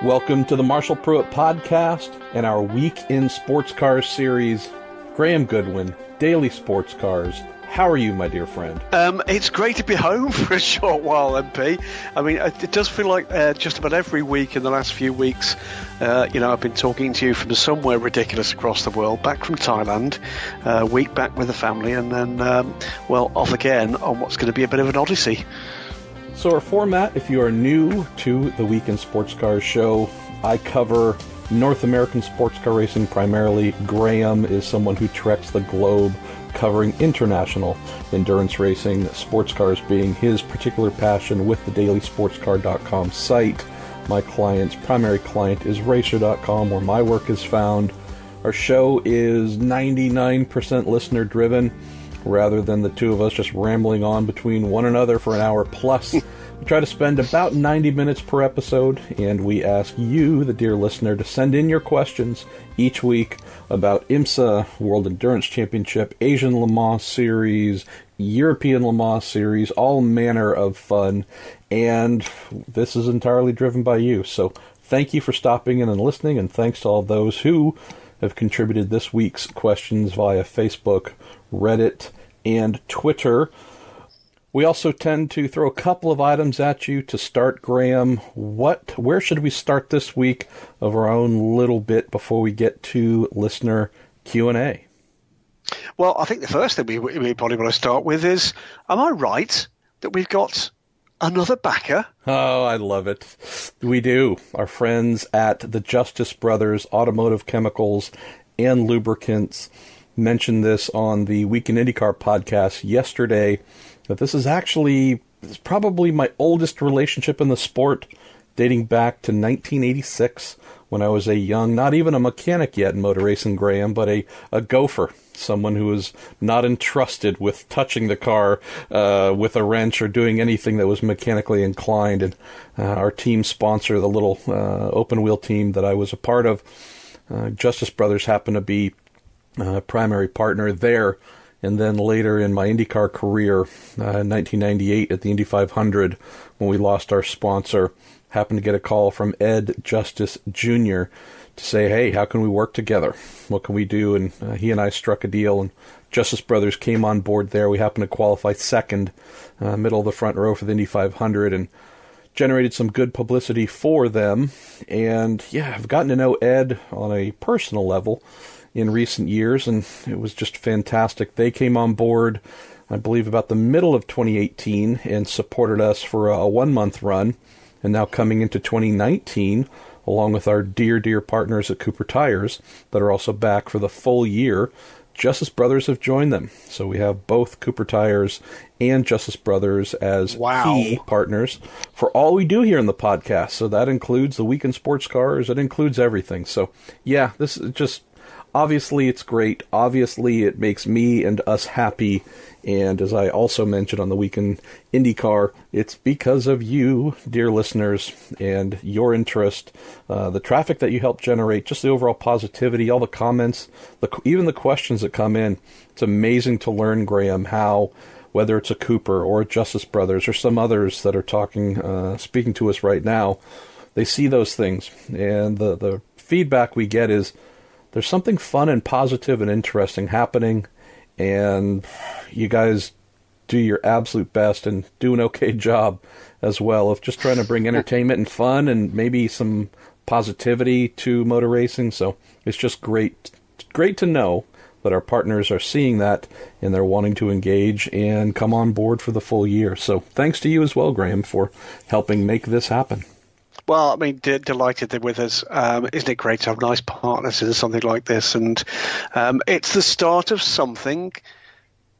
Welcome to the Marshall Pruitt Podcast and our Week in Sports Cars series. Graham Goodwin, Daily Sports Cars. How are you, my dear friend? It's great to be home for a short while, MP. I mean, it does feel like just about every week in the last few weeks, I've been talking to you from somewhere ridiculous across the world, back from Thailand, a week back with the family, and then, off again on what's going to be a bit of an odyssey. So our format, if you are new to the Week in Sports Cars show, I cover North American sports car racing primarily. Graham is someone who treks the globe covering international endurance racing, sports cars being his particular passion with the dailysportscar.com site. My primary client is racer.com, where my work is found. Our show is 99% listener driven, rather than the two of us just rambling on between one another for an hour plus. We try to spend about 90 minutes per episode, and we ask you, the dear listener, to send in your questions each week about IMSA, World Endurance Championship, Asian Le Mans Series, European Le Mans Series, all manner of fun, and this is entirely driven by you. So thank you for stopping in and listening, and thanks to all those who have contributed this week's questions via Facebook, Reddit, and Twitter. We also tend to throw a couple of items at you to start, Graham. Where should we start this week of our own little bit before we get to listener Q&A? Well, I think the first thing we probably want to start with is, am I right that we've got another backer? Oh, I love it. We do. Our friends at the Justice Brothers Automotive Chemicals and Lubricants mentioned this on the Week in IndyCar podcast yesterday, that this is probably my oldest relationship in the sport, dating back to 1986, when I was a young, not even a mechanic yet in motor racing, Graham, but a gopher, someone who was not entrusted with touching the car with a wrench or doing anything that was mechanically inclined. And our team sponsor, the little open wheel team that I was a part of, Justice Brothers, happened to be primary partner there. And then later in my IndyCar career, in 1998 at the Indy 500, when we lost our sponsor, happened to get a call from Ed Justice Jr. to say, hey, how can we work together? What can we do? And he and I struck a deal, and Justice Brothers came on board there. We happened to qualify second, middle of the front row for the Indy 500, and generated some good publicity for them. And yeah, I've gotten to know Ed on a personal level in recent years, and it was just fantastic. They came on board, I believe, about the middle of 2018 and supported us for a 1-month run. And now coming into 2019, along with our dear, dear partners at Cooper Tires that are also back for the full year, Justice Brothers have joined them. So we have both Cooper Tires and Justice Brothers as key partners for all we do here in the podcast. So that includes the Week in Sports Cars. It includes everything. So yeah, this is just, obviously it's great. Obviously it makes me and us happy. And as I also mentioned on the Week in IndyCar, it's because of you, dear listeners, and your interest, the traffic that you help generate, just the overall positivity, all the comments, even the questions that come in. It's amazing to learn, Graham, how, whether it's a Cooper or a Justice Brothers or some others that are speaking to us right now, they see those things. And the feedback we get is there's something fun and positive and interesting happening. And you guys do your absolute best and do an okay job as well of just trying to bring entertainment and fun and maybe some positivity to motor racing. So it's just great to know that our partners are seeing that and they're wanting to engage and come on board for the full year. So thanks to you as well, Graham, for helping make this happen. Well, I mean, delighted they're with us. Isn't it great to have nice partners in something like this? And it's the start of something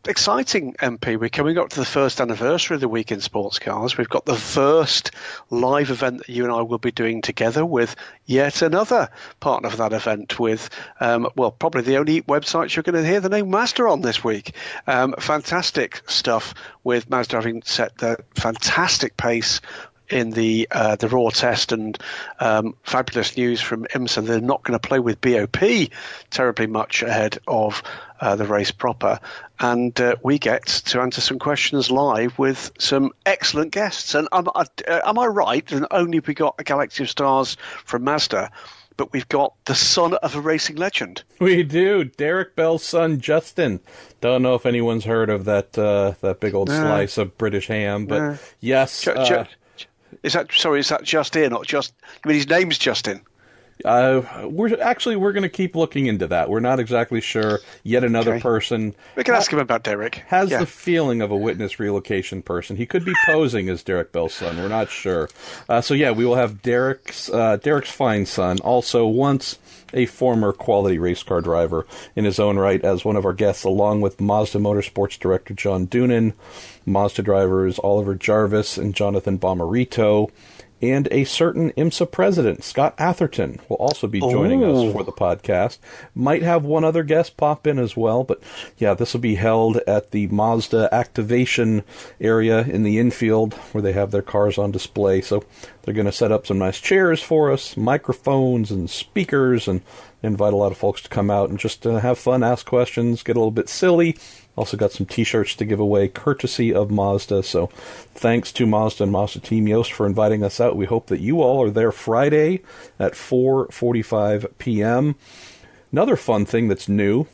exciting, MP. We're coming up to the first anniversary of the Week in Sports Cars. We've got the first live event that you and I will be doing together with yet another partner for that event with, probably the only websites you're going to hear the name Mazda on this week. Fantastic stuff with Mazda having set the fantastic pace in the Raw test, and fabulous news from IMSA. They're not going to play with BOP terribly much ahead of the race proper. And we get to answer some questions live with some excellent guests. And am I right? And only we got a Galaxy of Stars from Mazda, but we've got the son of a racing legend. We do. Derek Bell's son, Justin. Don't know if anyone's heard of that big old slice of British ham, but yes. Is that Justin or just? I mean, his name's Justin. We're going to keep looking into that. We're not exactly sure. Yet another person. We can ask him about Derek. Has the feeling of a witness relocation person. He could be posing as Derek Bell's son. We're not sure. We will have Derek's fine son, also once a former quality race car driver in his own right, as one of our guests, along with Mazda Motorsports Director John Doonan, Mazda drivers Oliver Jarvis and Jonathan Bomarito, and a certain IMSA president, Scott Atherton, will also be joining us for the podcast. Might have one other guest pop in as well, but yeah, this will be held at the Mazda activation area in the infield where they have their cars on display. So they're going to set up some nice chairs for us, microphones and speakers, and invite a lot of folks to come out and just have fun, ask questions, get a little bit silly. Also got some T-shirts to give away, courtesy of Mazda. So thanks to Mazda and Mazda Team Yost for inviting us out. We hope that you all are there Friday at 4:45 p.m. Another fun thing that's new,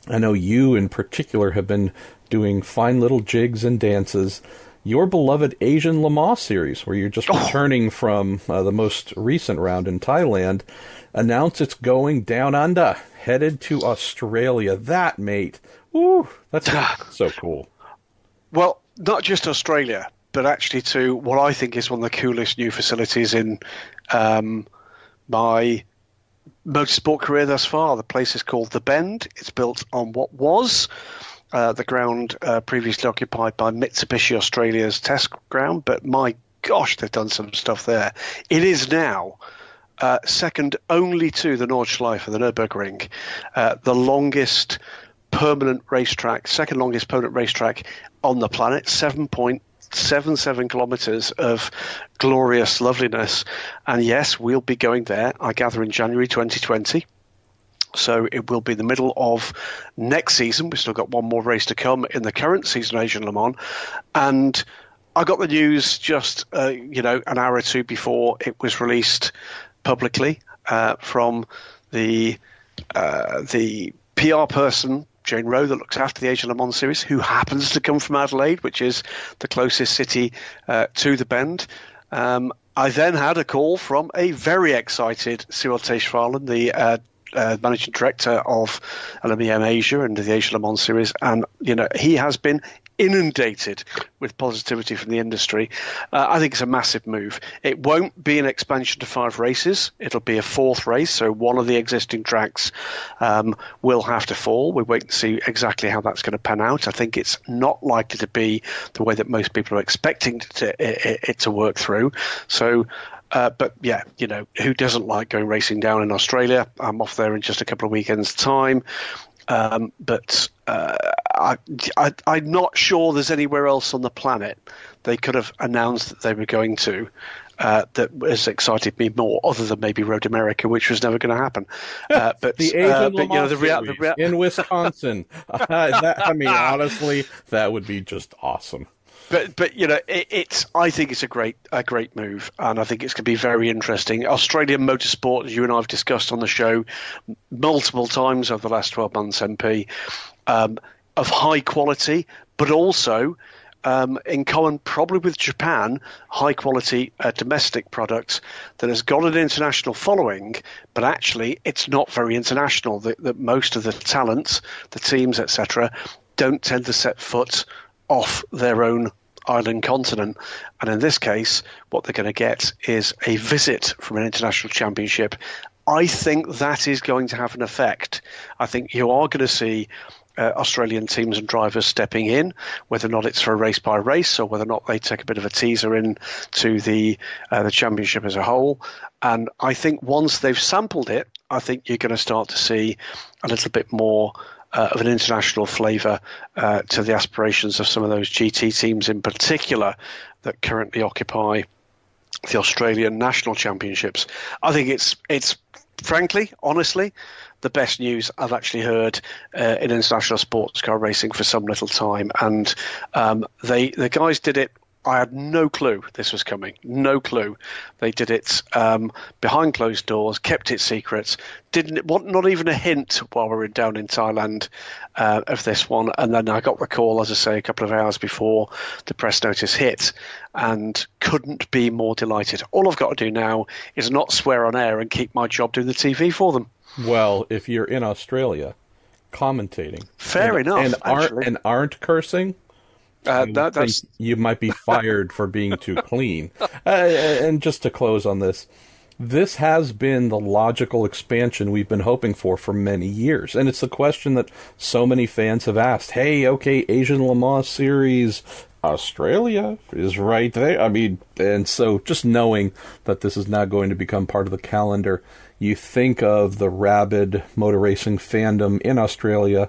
I know you in particular have been doing fine little jigs and dances. Your beloved Asian Le Mans series, where you're just returning from the most recent round in Thailand, announced it's going down under, headed to Australia. That, mate. Ooh, that's so cool. Well, not just Australia, but actually to what I think is one of the coolest new facilities in my motorsport career thus far. The place is called The Bend. It's built on what was the ground previously occupied by Mitsubishi Australia's test ground, but my gosh, they've done some stuff there. It is now second only to the Nordschleife, the Nürburgring, the longest permanent racetrack, second longest permanent racetrack on the planet, 7.77 kilometers of glorious loveliness. And yes, we'll be going there, I gather, in January 2020. So it will be the middle of next season. We've still got one more race to come in the current season of Asian Le Mans. And I got the news just, an hour or two before it was released publicly from the PR person, Jane Rowe, that looks after the Asian Le Mans series, who happens to come from Adelaide, which is the closest city to the Bend. I then had a call from a very excited Cyril Teichvalen, the managing director of LMEM Asia and the Asian Le Mans series, and he has been inundated with positivity from the industry. I think it's a massive move. It won't be an expansion to 5 races. It'll be a 4th race, so one of the existing tracks will have to fall. We wait and see exactly how that's going to pan out. I think it's not likely to be the way that most people are expecting it to work through. So but yeah, who doesn't like going racing down in Australia? I'm off there in just a couple of weekends' time. But I'm not sure there's anywhere else on the planet they could have announced that they were going to that has excited me more, other than maybe Road America, which was never going to happen. But the Asian Le Mans in Wisconsin. Honestly, that would be just awesome. But I think it's a great move, and I think it's going to be very interesting. Australian motorsport, as you and I have discussed on the show multiple times over the last 12 months, MP, of high quality, but also in common probably with Japan, high quality domestic product that has got an international following, but actually it's not very international. That most of the talent, the teams, etc., don't tend to set foot off their own island continent. And in this case, what they're going to get is a visit from an international championship. I think that is going to have an effect. I think you are going to see Australian teams and drivers stepping in, whether or not it's for a race by race or whether or not they take a bit of a teaser in to the championship as a whole. And I think once they've sampled it, I think you're going to start to see a little bit more of an international flavour to the aspirations of some of those GT teams in particular that currently occupy the Australian National Championships. I think it's frankly, honestly, the best news I've actually heard in international sports car racing for some little time. And the guys did it. I had no clue this was coming. No clue. They did it behind closed doors, kept it secret. Didn't want not even a hint while we were down in Thailand of this one. And then I got the call, as I say, a couple of hours before the press notice hit, and couldn't be more delighted. All I've got to do now is not swear on air and keep my job doing the TV for them. Well, if you're in Australia commentating, fair enough, and aren't cursing. You might be fired for being too clean. And just to close on this has been the logical expansion we've been hoping for many years. And it's the question that so many fans have asked. Hey, okay, Asian Le Mans Series, Australia is right there. I mean, and so just knowing that this is now going to become part of the calendar, you think of the rabid motor racing fandom in Australia,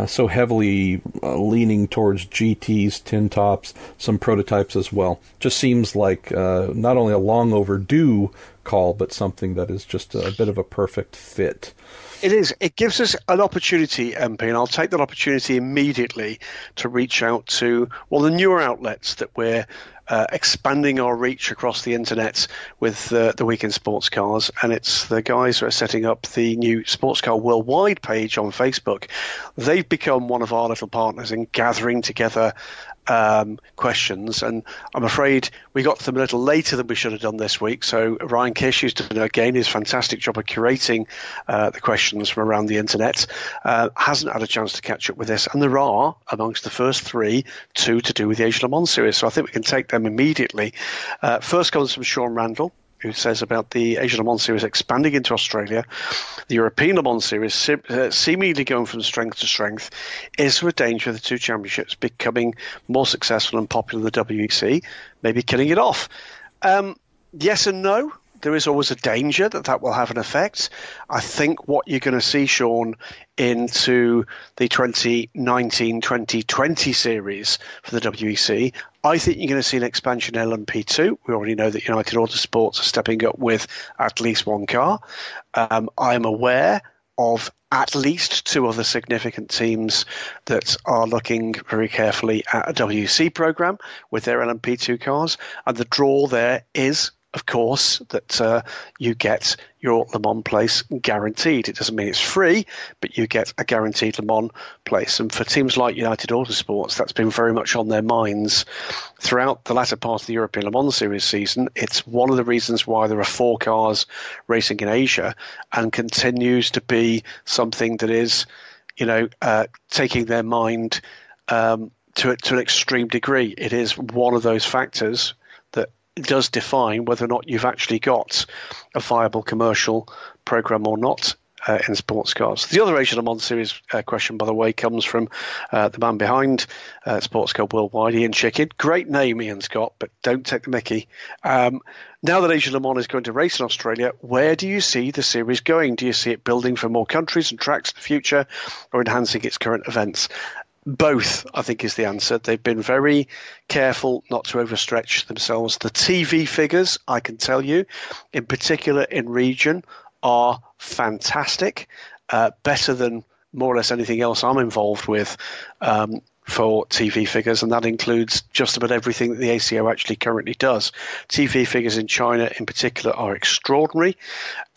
so heavily leaning towards GTs, tin tops, some prototypes as well. Just seems like not only a long overdue call, but something that is just a bit of a perfect fit. It is. It gives us an opportunity, MP, and I'll take that opportunity immediately to reach out to, the newer outlets that we're expanding our reach across the internet with the Weekend Sports Cars. And it's the guys who are setting up the new Sports Car Worldwide page on Facebook. They've become one of our little partners in gathering together questions, and I'm afraid we got to them a little later than we should have done this week. So Ryan Kish, who's done again his fantastic job of curating the questions from around the internet, hasn't had a chance to catch up with this, and there are amongst the first two to do with the Asia Le Mans series, so I think we can take them immediately. First comes from Sean Randall, who says about the Asia Le Mans Series expanding into Australia, the European Le Mans Series seemingly going from strength to strength. Is there a danger of the two championships becoming more successful and popular than the WEC, maybe killing it off? Yes and no. There is always a danger that will have an effect. I think what you're going to see, Sean, into the 2019-2020 series for the WEC, I think you're going to see an expansion in LMP2. We already know that United Autosports are stepping up with at least one car. I am aware of at least two other significant teams that are looking very carefully at a WEC program with their LMP2 cars. And the draw there is, of course, that you get your Le Mans place guaranteed. It doesn't mean it's free, but you get a guaranteed Le Mans place. And for teams like United Autosports, that's been very much on their minds throughout the latter part of the European Le Mans Series season. It's one of the reasons why there are 4 cars racing in Asia, and continues to be something that is, taking their mind to an extreme degree. It is one of those factors that does define whether or not you've actually got a viable commercial program or not in sports cars. The other Asia Le Mans Series question, by the way, comes from the man behind Sports Car Worldwide, Ian Chicken. Great name, Ian Scott, but don't take the mickey. Now that Asia Le Mans is going to race in Australia, where do you see the series going? Do you see it building for more countries and tracks in the future, or enhancing its current events? Both, I think, is the answer. They've been very careful not to overstretch themselves. The TV figures, I can tell you, in particular in region, are fantastic, better than more or less anything else I'm involved with for TV figures, and that includes just about everything that the ACO actually currently does. TV figures in China in particular are extraordinary.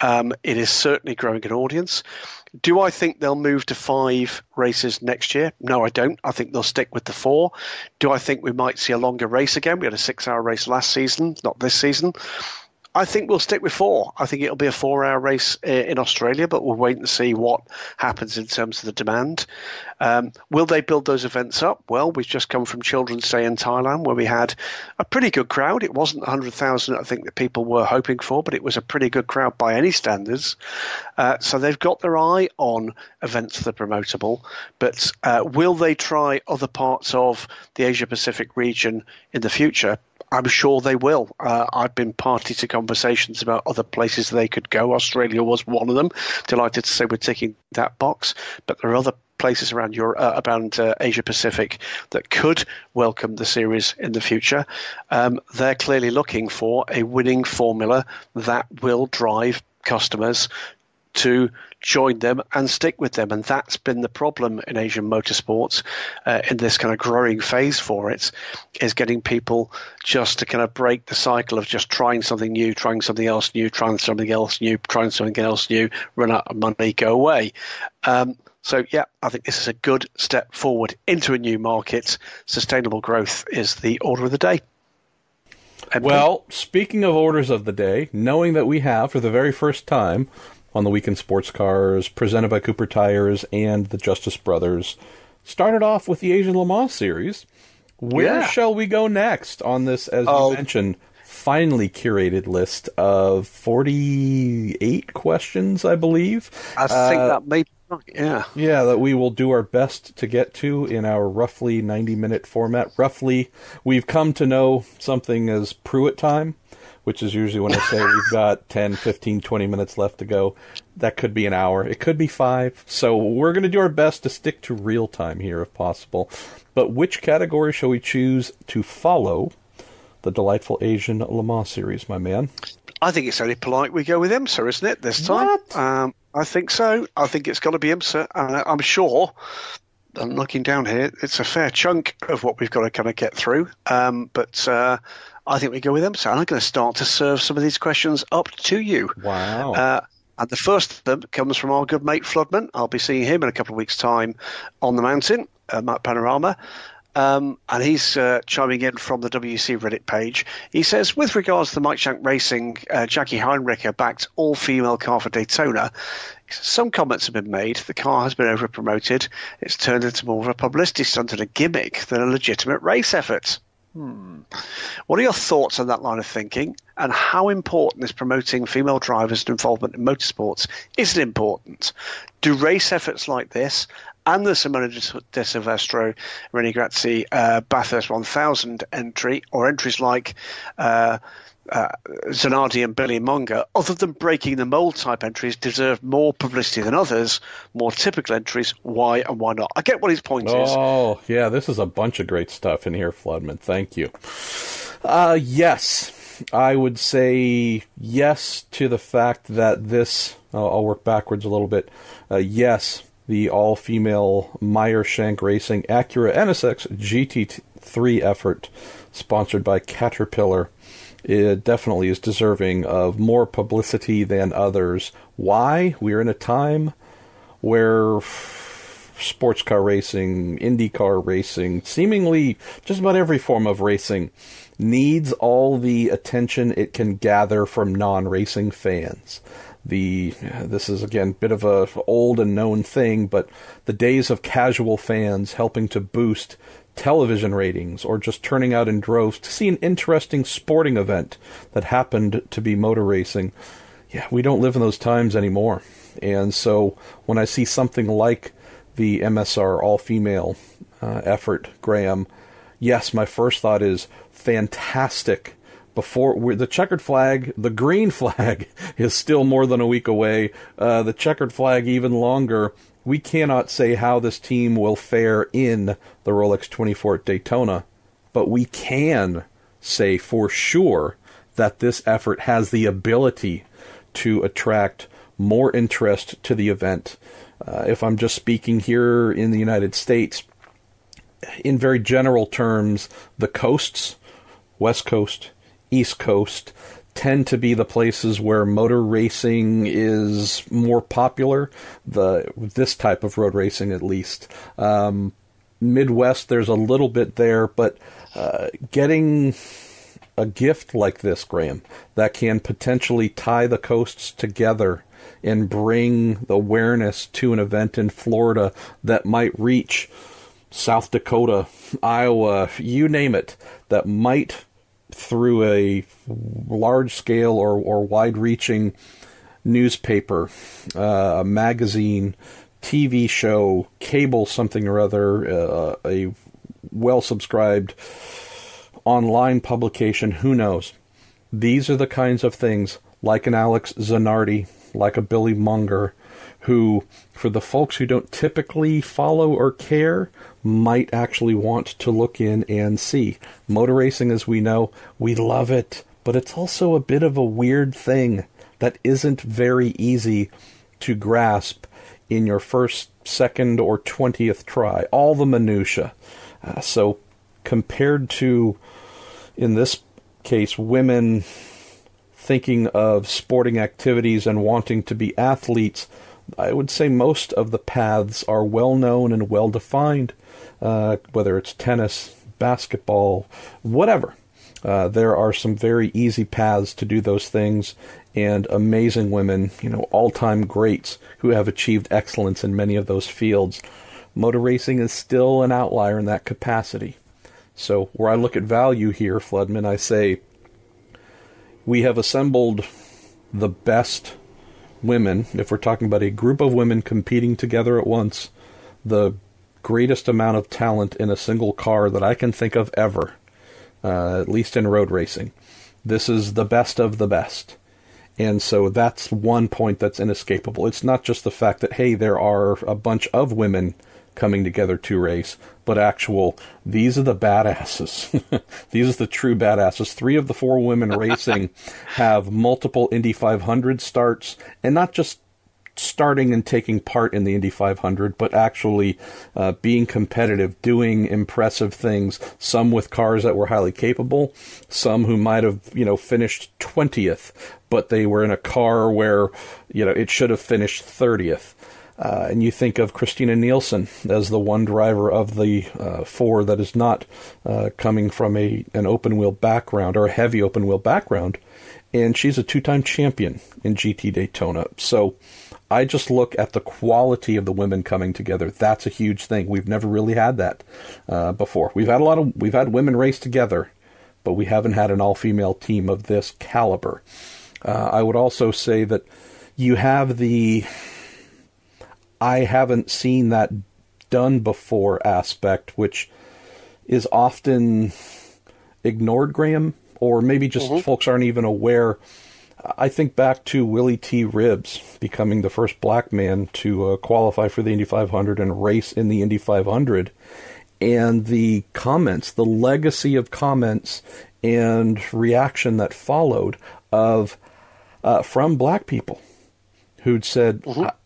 It is certainly growing an audience. Do I think they'll move to 5 races next year? No, I don't. I think they'll stick with the 4. Do I think we might see a longer race again? We had a 6-hour race last season, not this season. I think we'll stick with 4. I think it'll be a 4-hour race in Australia, but we'll wait and see what happens in terms of the demand. Will they build those events up? Well, we've just come from Children's Day in Thailand, where we had a pretty good crowd. It wasn't 100,000, I think, that people were hoping for, but it was a pretty good crowd by any standards. So they've got their eye on events that are promotable. But will they try other parts of the Asia-Pacific region in the future? I'm sure they will. I've been party to conversations about other places they could go. Australia was one of them. Delighted to say we're ticking that box. But there are other places around Europe, around Asia Pacific that could welcome the series in the future. They're clearly looking for a winning formula that will drive customers to join them and stick with them. And that's been the problem in Asian motorsports in this kind of growing phase for it, is getting people just to kind of break the cycle of just trying something new, trying something else new, trying something else new, trying something else new, run out of money, go away. So, yeah, I think this is a good step forward into a new market. Sustainable growth is the order of the day. Well, speaking of orders of the day, knowing that we have, for the very first time on the Weekend Sports Cars, presented by Cooper Tires and the Justice Brothers, started off with the Asian Le Mans series. Where shall we go next on this, as you mentioned, finely curated list of 48 questions, I believe? I think that may be right, yeah. Yeah, that we will do our best to get to in our roughly 90-minute format. Roughly, we've come to know something as Pruitt time, which is usually when I say we've got 10, 15, 20 minutes left to go. That could be an hour. It could be 5. So we're going to do our best to stick to real time here if possible. But which category shall we choose to follow the delightful Asian Le Mans series, my man? I think it's only polite we go with IMSA, isn't it, this time? What? I think so. I think it's got to be IMSA. I'm sure, I'm looking down here, it's a fair chunk of what we've got to kind of get through. But I think we go with IMSA. And I'm going to start to serve some of these questions up to you. Wow. And the first of them comes from our good mate Floodman. I'll be seeing him in a couple of weeks' time on the mountain, Matt Panorama. And he's chiming in from the WC Reddit page. He says, with regards to the Mike Shank Racing, Jackie Heinricher backed all-female car for Daytona. Some comments have been made. The car has been over-promoted. It's turned into more of a publicity stunt and a gimmick than a legitimate race effort. What are your thoughts on that line of thinking? And how important is promoting female drivers' involvement in motorsports? Is it important? Do race efforts like this and the Simona De Silvestro, Reni Grazzi, Bathurst 1000 entry, or entries like Zanardi and Billy Munger, other than breaking the mold type entries, deserve more publicity than others, more typical entries? Why and why not? I get what his point is. Oh, yeah, this is a bunch of great stuff in here, Floodman. Thank you. Yes, I would say yes to the fact that this, I'll work backwards a little bit. Yes, the all-female Meyer Shank Racing Acura NSX GT3 effort, sponsored by Caterpillar, it definitely is deserving of more publicity than others. Why? We're in a time where sports car racing, IndyCar racing, seemingly just about every form of racing needs all the attention it can gather from non-racing fans. This is, again, a bit of a old and known thing, but the days of casual fans helping to boost television ratings or just turning out in droves to see an interesting sporting event that happened to be motor racing, yeah, we don't live in those times anymore. And so when I see something like the MSR all-female effort, Graham, yes, my first thought is fantastic. Before the checkered flag, the green flag is still more than a week away. The checkered flag even longer. We cannot say how this team will fare in the Rolex 24 at Daytona, but we can say for sure that this effort has the ability to attract more interest to the event. If I'm just speaking here in the United States, in very general terms, the coasts, West Coast, East Coast, tend to be the places where motor racing is more popular, this type of road racing at least. Midwest, there's a little bit there, but getting a gift like this, Graham, that can potentially tie the coasts together and bring the awareness to an event in Florida that might reach South Dakota, Iowa, you name it, that might, through a large-scale or wide-reaching newspaper, magazine, TV show, cable something or other, a well-subscribed online publication, who knows? These are the kinds of things, like an Alex Zanardi, like a Billy Munger, who, for the folks who don't typically follow or care, might actually want to look in and see. Motor racing, as we know, we love it, but it's also a bit of a weird thing that isn't very easy to grasp in your first, second, or 20th try. All the minutiae. So compared to, in this case, women thinking of sporting activities and wanting to be athletes, I would say most of the paths are well known and well defined, whether it's tennis, basketball, whatever. There are some very easy paths to do those things, and amazing women, all-time greats who have achieved excellence in many of those fields. Motor racing is still an outlier in that capacity. So where I look at value here, Floodman, I say we have assembled the best women, if we're talking about a group of women competing together at once, the greatest amount of talent in a single car that I can think of ever, at least in road racing. This is the best of the best. And so that's one point that's inescapable. It's not just the fact that, hey, there are a bunch of women coming together to race, but these are the badasses. These are the true badasses. 3 of the 4 women racing have multiple Indy 500 starts, and not just starting and taking part in the Indy 500, but actually being competitive, doing impressive things, some with cars that were highly capable, some who might have, finished 20th, but they were in a car where, it should have finished 30th. And you think of Christina Nielsen as the one driver of the 4 that is not coming from an open-wheel background or a heavy open-wheel background, and she's a 2-time champion in GT Daytona. So I just look at the quality of the women coming together. That's a huge thing. We've never really had that before. We've had women race together, but we haven't had an all-female team of this caliber. I would also say that you have the I haven't seen that done before aspect, which is often ignored, Graham, or maybe just folks aren't even aware. I think back to Willie T. Ribbs becoming the first black man to qualify for the Indy 500 and race in the Indy 500, and the comments, the legacy of comments and reaction that followed from black people who'd said,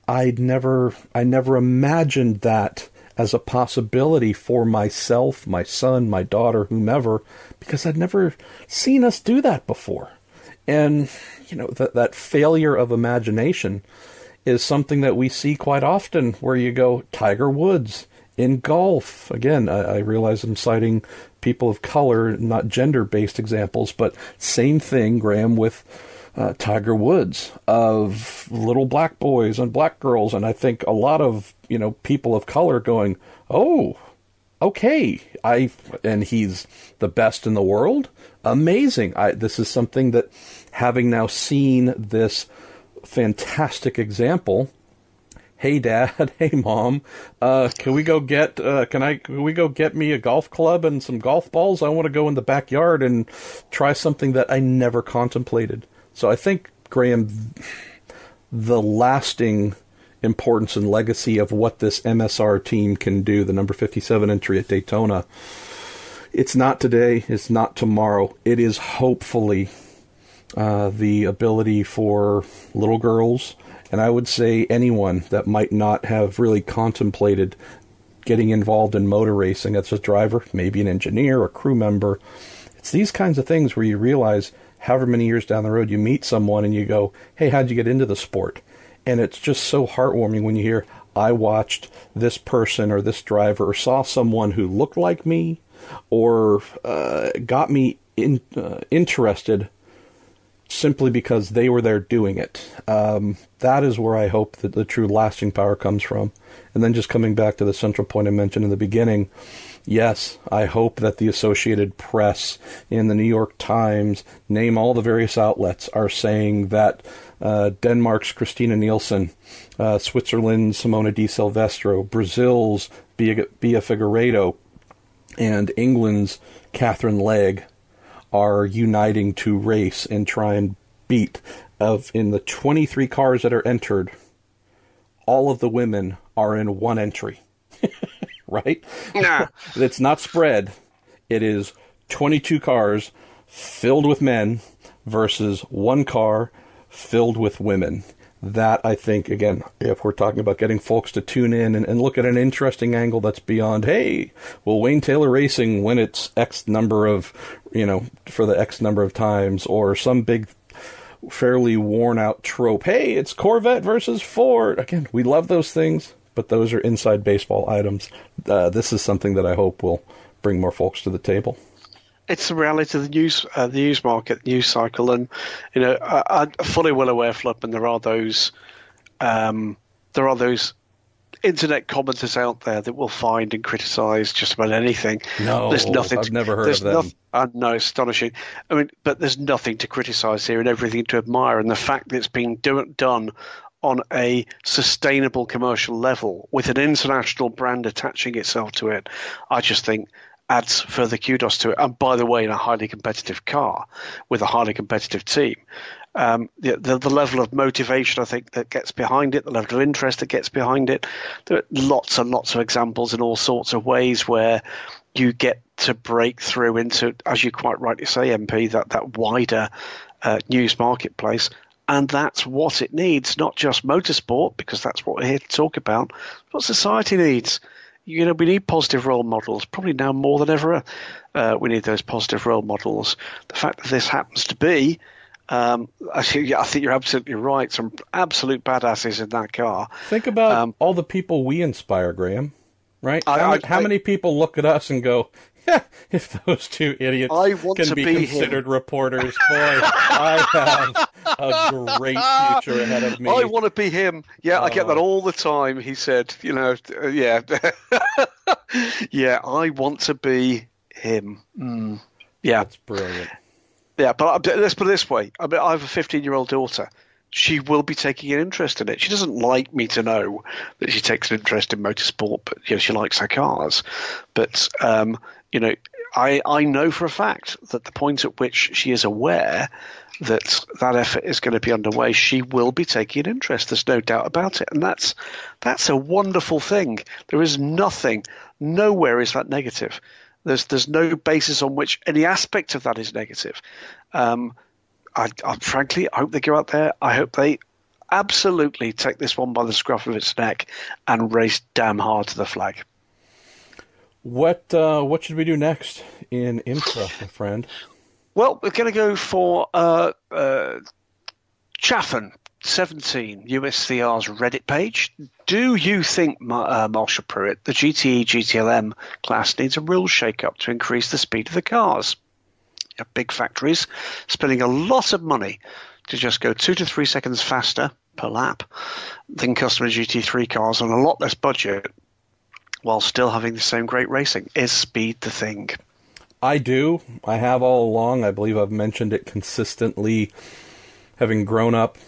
I never imagined that as a possibility for myself, my son, my daughter, whomever, because I'd never seen us do that before. And, that failure of imagination is something that we see quite often, where you go, Tiger Woods in golf. Again, I realize I'm citing people of color, not gender-based examples, but same thing, Graham, with Tiger Woods, of little black boys and black girls, and I think a lot of people of color going, oh, okay, and he's the best in the world, amazing. This is something that, having now seen this fantastic example, hey Dad, hey Mom, can we go get me a golf club and some golf balls? I want to go in the backyard and try something that I never contemplated. So I think, Graham, the lasting importance and legacy of what this MSR team can do, the number 57 entry at Daytona, it's not today, it's not tomorrow. It is hopefully the ability for little girls, and I would say anyone that might not have really contemplated getting involved in motor racing as a driver, maybe an engineer, a crew member. It's these kinds of things where you realize however many years down the road you meet someone and you go, hey, how'd you get into the sport? And it's just so heartwarming when you hear, I watched this person or this driver or saw someone who looked like me or got me interested simply because they were there doing it. That is where I hope that the true lasting power comes from. And then just coming back to the central point I mentioned in the beginning, yes, I hope that the Associated Press and the New York Times, name all the various outlets, are saying that Denmark's Christina Nielsen, Switzerland's Simona Di Silvestro, Brazil's Bia Figueiredo, and England's Catherine Legg are uniting to race and try and beat, in the 23 cars that are entered, all of the women are in one entry, right? Nah. It's not spread. It is 22 cars filled with men versus one car filled with women. That, I think, again, if we're talking about getting folks to tune in and look at an interesting angle that's beyond, hey, will Wayne Taylor Racing win its X number of, for the X number of times, or some big, fairly worn-out trope, hey, it's Corvette versus Ford. Again, we love those things, but those are inside baseball items. This is something that I hope will bring more folks to the table. It's the reality of the news market, news cycle, and I'm fully well aware, Flip, and there are those internet commenters out there that will find and criticise just about anything. No, there's nothing. I've never heard of them. No, it's astonishing. I mean, but there's nothing to criticise here and everything to admire, and the fact that it's being done on a sustainable commercial level with an international brand attaching itself to it, I just think adds further kudos to it. And by the way, in a highly competitive car with a highly competitive team, the level of motivation, I think, that gets behind it, the level of interest that gets behind it. There are lots and lots of examples in all sorts of ways where you get to break through into, as you quite rightly say, MP, that wider news marketplace. And that's what it needs, not just motorsport, because that's what we're here to talk about, what society needs. We need positive role models, probably now more than ever. We need those positive role models. The fact that this happens to be, I think you're absolutely right, some absolute badasses in that car. Think about all the people we inspire, Graham, right? How many people look at us and go, yeah, if those two idiots can be considered reporters, boy, I have a great future ahead of me. I want to be him. Yeah, I get that all the time. He said, yeah. Yeah, I want to be him. Yeah. That's brilliant. Yeah, but let's put it this way. I have a 15-year-old daughter. She will be taking an interest in it. She doesn't like me to know that she takes an interest in motorsport, but she likes her cars. But I know for a fact that the point at which she is aware that effort is going to be underway, she will be taking an interest. There's no doubt about it, and that's a wonderful thing. There is nothing, nowhere is that negative. There's no basis on which any aspect of that is negative. I frankly hope they go out there. I hope they absolutely take this one by the scruff of its neck and race damn hard to the flag. What should we do next in IMSA, my friend? Well, we're going to go for Chaffin 17, USCR's Reddit page. Do you think, Marshall Pruitt, the GTE GTLM class needs a real shake-up to increase the speed of the cars? Big factories spending a lot of money to just go 2 to 3 seconds faster per lap than customer GT3 cars on a lot less budget while still having the same great racing. Is speed the thing? I do. I have all along. I believe I've mentioned it consistently, having grown up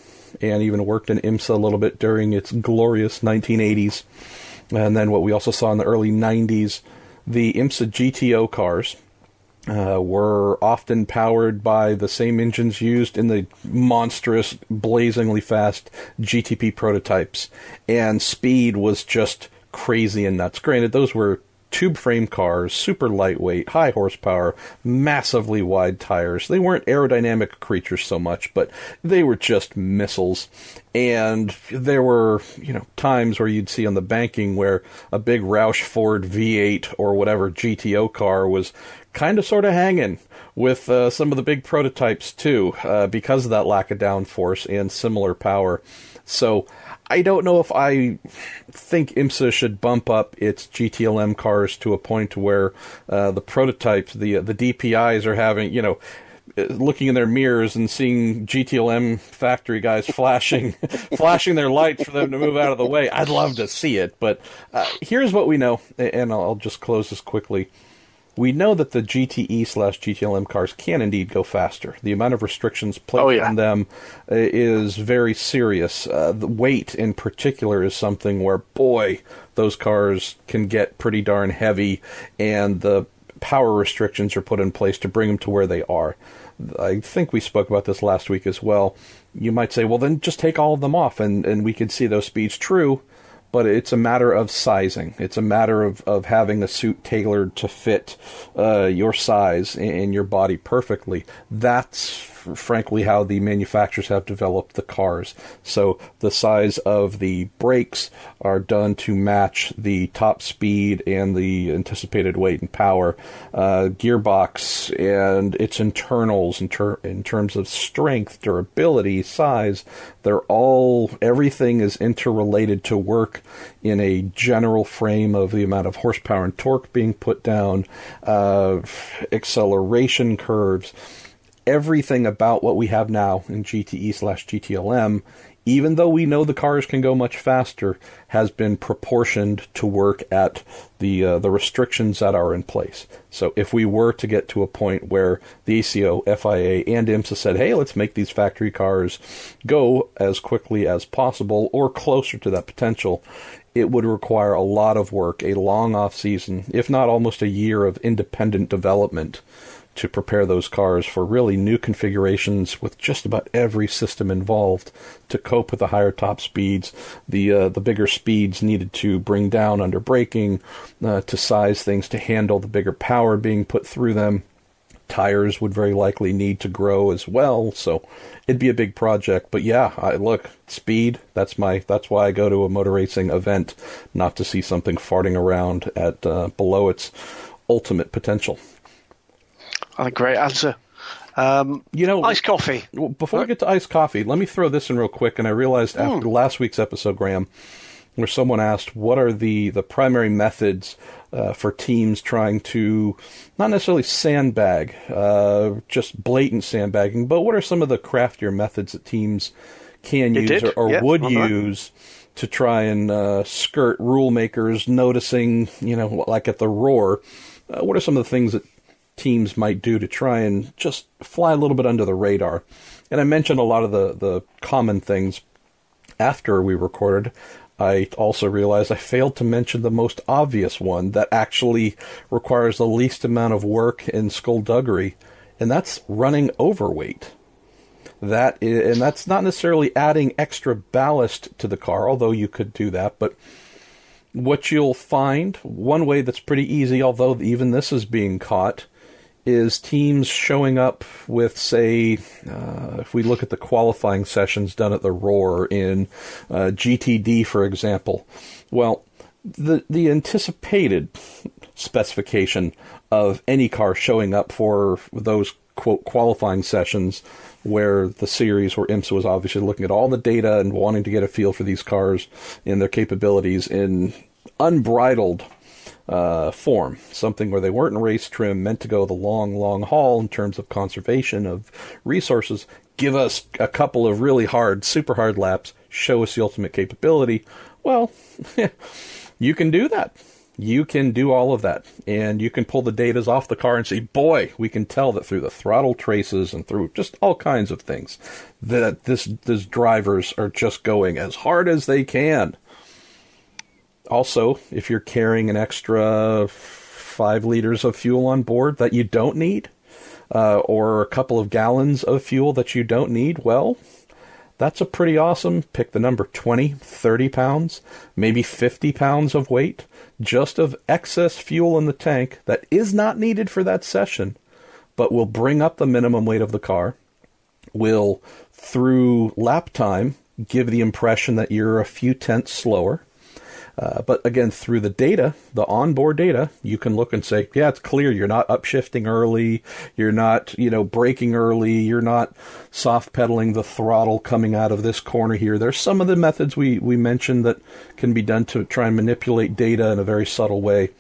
and even worked in IMSA a little bit during its glorious 1980s. And then what we also saw in the early 90s, the IMSA GTO cars were often powered by the same engines used in the monstrous, blazingly fast GTP prototypes. And speed was just crazy and nuts. Granted, those were tube frame cars, super lightweight, high horsepower, massively wide tires. They weren't aerodynamic creatures so much, but they were just missiles. And there were, times where you'd see on the banking where a big Roush Ford V8 or whatever GTO car was kind of sort of hanging with some of the big prototypes too, because of that lack of downforce and similar power. So I don't know if I think IMSA should bump up its GTLM cars to a point where the prototypes, the DPIs are having, looking in their mirrors and seeing GTLM factory guys flashing their lights for them to move out of the way. I'd love to see it, but here's what we know, and I'll just close this quickly. We know that the GTE/GTLM cars can indeed go faster. The amount of restrictions placed on them is very serious. The weight in particular is something where, boy, those cars can get pretty darn heavy, and the power restrictions are put in place to bring them to where they are. I think we spoke about this last week as well. You might say, well, then just take all of them off, and we can see those speeds. True, but it's a matter of sizing. It's a matter of having a suit tailored to fit your size and your body perfectly. That's frankly how the manufacturers have developed the cars. So the size of the brakes are done to match the top speed and the anticipated weight and power. Gearbox and its internals in terms of strength, durability, size, everything is interrelated to work in a general frame of the amount of horsepower and torque being put down, acceleration curves. Everything about what we have now in GTE/GTLM, even though we know the cars can go much faster, has been proportioned to work at the restrictions that are in place. So if we were to get to a point where the ACO, FIA, and IMSA said, hey, let's make these factory cars go as quickly as possible or closer to that potential, it would require a lot of work, a long off-season, if not almost a year of independent development to prepare those cars for really new configurations with just about every system involved to cope with the higher top speeds, the bigger speeds needed to bring down under braking, to size things to handle the bigger power being put through them. Tires would very likely need to grow as well, so it'd be a big project. But yeah, look, speed, that's why I go to a motor racing event, not to see something farting around at below ultimate potential. A great answer. Iced coffee. Before we get to iced coffee, let me throw this in real quick. And I realized after last week's episode, Graham, where someone asked, what are the primary methods for teams trying to, not necessarily sandbag, just blatant sandbagging, but what are some of the craftier methods that teams can use or would use to try and skirt rule makers noticing, like at the Roar, what are some of the things that teams might do to try and just fly a little bit under the radar? And I mentioned a lot of the common things after we recorded. I also realized I failed to mention the most obvious one that actually requires the least amount of work and skullduggery, and that's running overweight. And that's not necessarily adding extra ballast to the car, although you could do that, but what you'll find, one way that's pretty easy, although even this is being caught, is teams showing up with, say, if we look at the qualifying sessions done at the Roar in GTD, for example. Well, the anticipated specification of any car showing up for those, quote, qualifying sessions where the series, where IMSA was obviously looking at all the data and wanting to get a feel for these cars and their capabilities in unbridled form, something where they weren't race trim, meant to go the long, long haul in terms of conservation of resources. Give us a couple of really hard, super hard laps, show us the ultimate capability. Well, you can do that. You can do all of that, and you can pull the datas off the car and say, boy, we can tell that through the throttle traces and through just all kinds of things that these drivers are just going as hard as they can. Also, if you're carrying an extra 5 liters of fuel on board that you don't need, or a couple of gallons of fuel that you don't need, well, that's a pretty awesome, pick the number, 20, 30 pounds, maybe 50 pounds of weight, just of excess fuel in the tank that is not needed for that session, but will bring up the minimum weight of the car, will, through lap time, give the impression that you're a few tenths slower. But again, through the data, the onboard data, you can look and say, yeah, it's clear you're not upshifting early, you're not, braking early, you're not soft pedaling the throttle coming out of this corner here. There's some of the methods we mentioned that can be done to try and manipulate data in a very subtle way.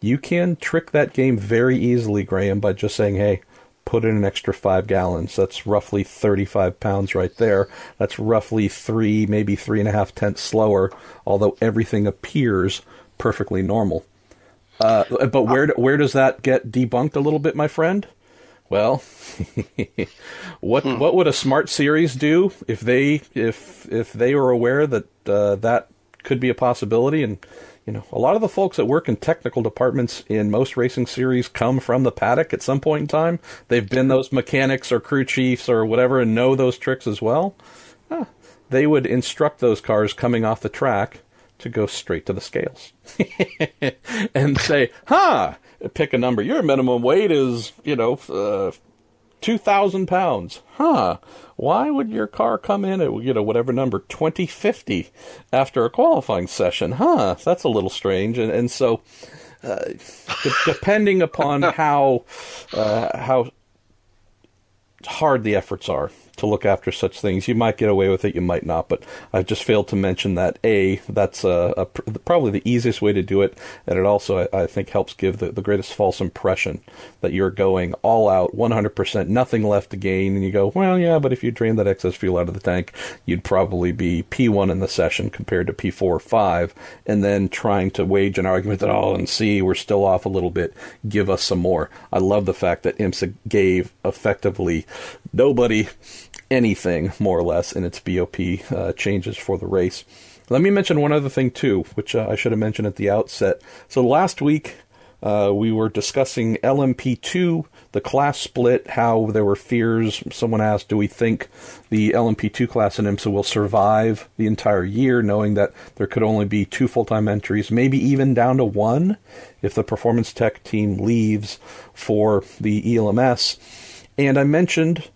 You can trick that game very easily, Graham, by just saying, hey, put in an extra 5 gallons. That's roughly 35 pounds right there. That's roughly 3, maybe 3.5 tenths slower, although everything appears perfectly normal. But where does that get debunked a little bit, my friend? Well, what would a smart series do if they were aware that that could be a possibility. And, a lot of the folks that work in technical departments in most racing series come from the paddock at some point in time. They've been those mechanics or crew chiefs or whatever and know those tricks as well. They would instruct those cars coming off the track to go straight to the scales and say, pick a number. Your minimum weight is, 2,000 pounds. Why would your car come in at, whatever number, 2050 after a qualifying session? That's a little strange. And so, depending upon how hard the efforts are to look after such things, you might get away with it, you might not, but I've just failed to mention that that's probably the easiest way to do it, and it also, I think, helps give the greatest false impression that you're going all out, 100%, nothing left to gain, and you go, well, yeah, but if you drain that excess fuel out of the tank, you'd probably be P1 in the session compared to P4 or 5, and then trying to wage an argument that, and see, we're still off a little bit, give us some more. I love the fact that IMSA gave effectively nobody anything, more or less, in its BOP changes for the race. Let me mention one other thing, too, which I should have mentioned at the outset. So last week, we were discussing LMP2, the class split, how there were fears. Someone asked, do we think the LMP2 class in IMSA will survive the entire year, knowing that there could only be 2 full-time entries, maybe even down to 1, if the performance tech team leaves for the ELMS. And I mentioned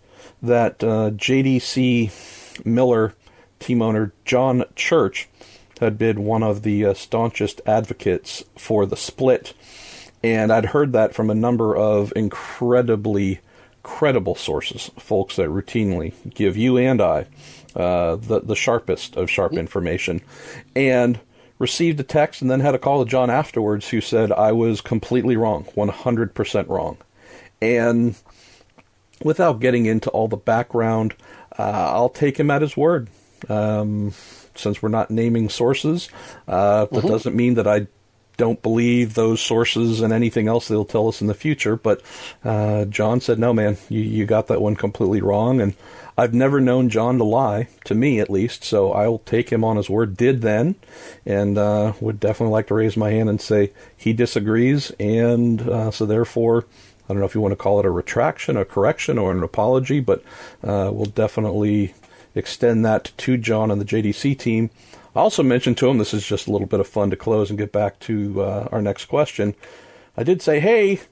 that JDC Miller team owner John Church had been one of the staunchest advocates for the split. And I'd heard that from a number of incredibly credible sources, folks that routinely give you and I the sharpest of sharp information. And received a text and then had a call to John afterwards who said I was completely wrong, 100% wrong. And without getting into all the background, I'll take him at his word. Since we're not naming sources, that doesn't mean that I don't believe those sources and anything else they'll tell us in the future. But John said, no, man, you got that one completely wrong. And I've never known John to lie, to me at least, so I'll take him on his word, did then, and would definitely like to raise my hand and say he disagrees, and so therefore, I don't know if you want to call it a retraction, a correction, or an apology, but we'll definitely extend that to John and the JDC team. I also mentioned to him, this is just a little bit of fun to close and get back to our next question. I did say, hey, do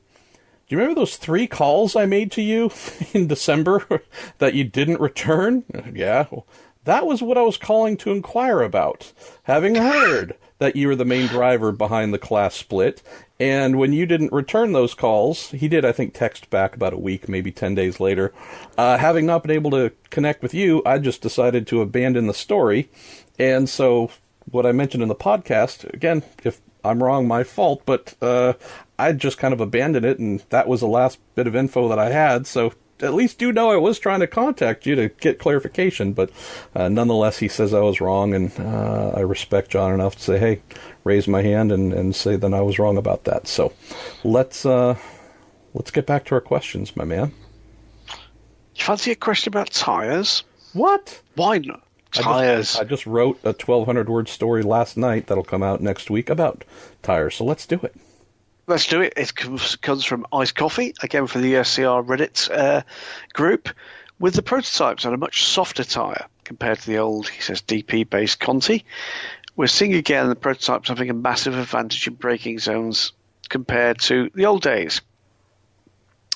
you remember those 3 calls I made to you in December that you didn't return? Yeah, well, that was what I was calling to inquire about, having heard that you were the main driver behind the class split. And when you didn't return those calls, he did, I think, text back about a week, maybe 10 days later. Having not been able to connect with you, I just decided to abandon the story. And so what I mentioned in the podcast, again, if I'm wrong, my fault, but I just kind of abandoned it, and that was the last bit of info that I had. So at least you know I was trying to contact you to get clarification, but nonetheless, he says I was wrong, and I respect John enough to say, hey, raise my hand and say that I was wrong about that. So let's get back to our questions, my man. You fancy a question about tyres? What? Why not? Tyres. I just wrote a 1,200-word story last night that'll come out next week about tyres, so let's do it. Let's do it. It comes from Ice Coffee, again for the SCR Reddit group, with the prototypes on a much softer tyre compared to the old, he says, DP-based Conti. We're seeing again the prototypes having a massive advantage in braking zones compared to the old days.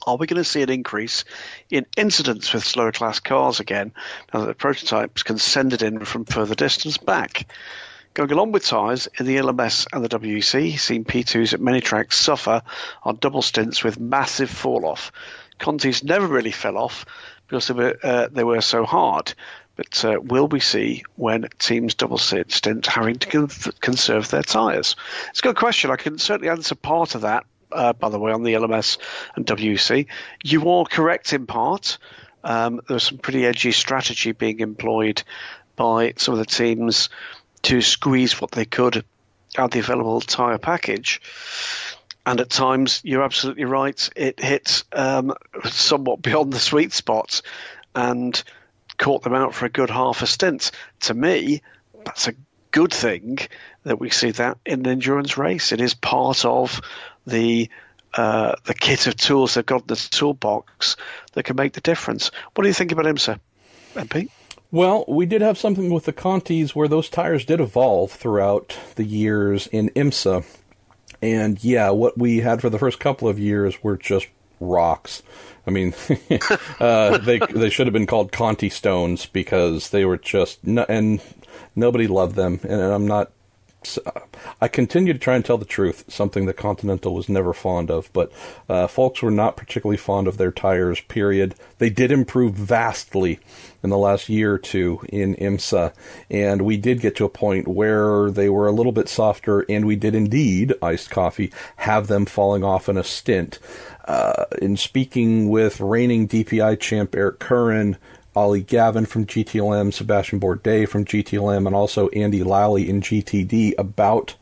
Are we going to see an increase in incidents with slower class cars again now that the prototypes can send it in from further distance back? Going along with tyres, in the LMS and the WEC, seen P2s at many tracks suffer on double stints with massive fall-off. Contis never really fell off because they were so hard, but will we see when teams double stint having to conserve their tyres? It's a good question. I can certainly answer part of that, by the way, on the LMS and WEC. You are correct in part. There's some pretty edgy strategy being employed by some of the teams to squeeze what they could out of the available tyre package. And at times, you're absolutely right, it hit somewhat beyond the sweet spot and caught them out for a good half a stint. To me, that's a good thing that we see that in an endurance race. It is part of the kit of tools they've got in the toolbox that can make the difference. What do you think about IMSA, MP? Well, we did have something with the Contis where those tires did evolve throughout the years in IMSA. And yeah, what we had for the first couple of years were just rocks. I mean, they should have been called Conti stones because they were just, and nobody loved them. And I continue to try and tell the truth, something that Continental was never fond of, but folks were not particularly fond of their tires, period. They did improve vastly in the last year or two in IMSA, and we did get to a point where they were a little bit softer, and we did indeed, iced coffee, have them falling off in a stint. In speaking with reigning DPI champ Eric Curran, Ollie Gavin from GTLM, Sebastian Bourdais from GTLM, and also Andy Lally in GTD about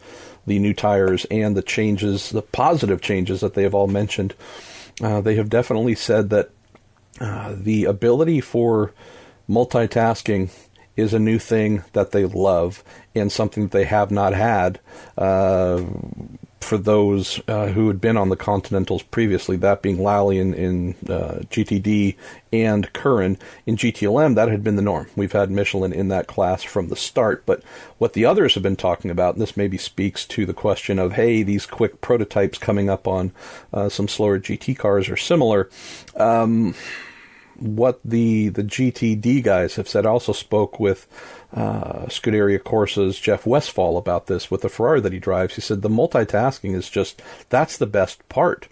the new tires and the changes, the positive changes that they have all mentioned. They have definitely said that the ability for multitasking is a new thing that they love and something that they have not had for those who had been on the Continentals previously, that being Lally in GTD and Curran in GTLM. That had been the norm. We've had Michelin in that class from the start, but what the others have been talking about, and this maybe speaks to the question of, hey, these quick prototypes coming up on some slower GT cars are similar. What the GTD guys have said, I also spoke with Scuderia Corsa's Jeff Westphal about this with the Ferrari that he drives. He said the multitasking is just, that's the best part.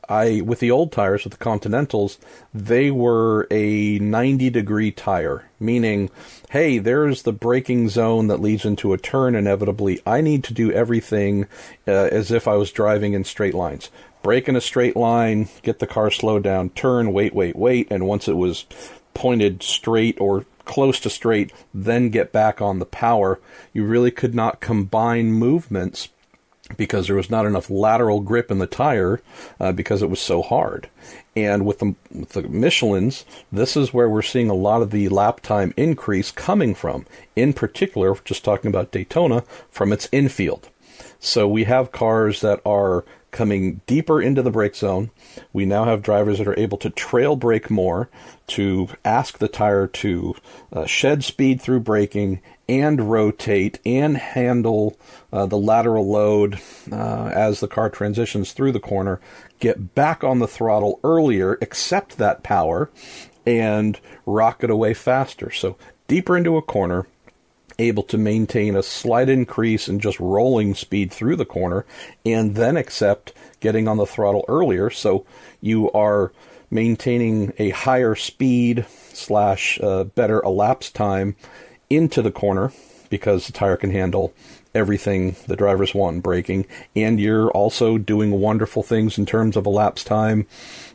With the old tires, with the Continentals, they were a 90-degree tire, meaning, hey, there's the braking zone that leads into a turn inevitably. I need to do everything as if I was driving in straight lines. Brake in a straight line, get the car slowed down, turn, wait, and once it was pointed straight or close to straight, then get back on the power. You really could not combine movements because there was not enough lateral grip in the tire because it was so hard. And with the Michelins, this is where we're seeing a lot of the lap time increase coming from. In particular, just talking about Daytona, from its infield. So we have cars that are coming deeper into the brake zone. We now have drivers that are able to trail brake more, to ask the tire to shed speed through braking and rotate and handle the lateral load as the car transitions through the corner, get back on the throttle earlier, accept that power, and rocket away faster. So deeper into a corner, able to maintain a slight increase in just rolling speed through the corner, and then accept getting on the throttle earlier. So you are maintaining a higher speed / better elapsed time into the corner because the tire can handle everything the drivers want in braking, and you're also doing wonderful things in terms of elapsed time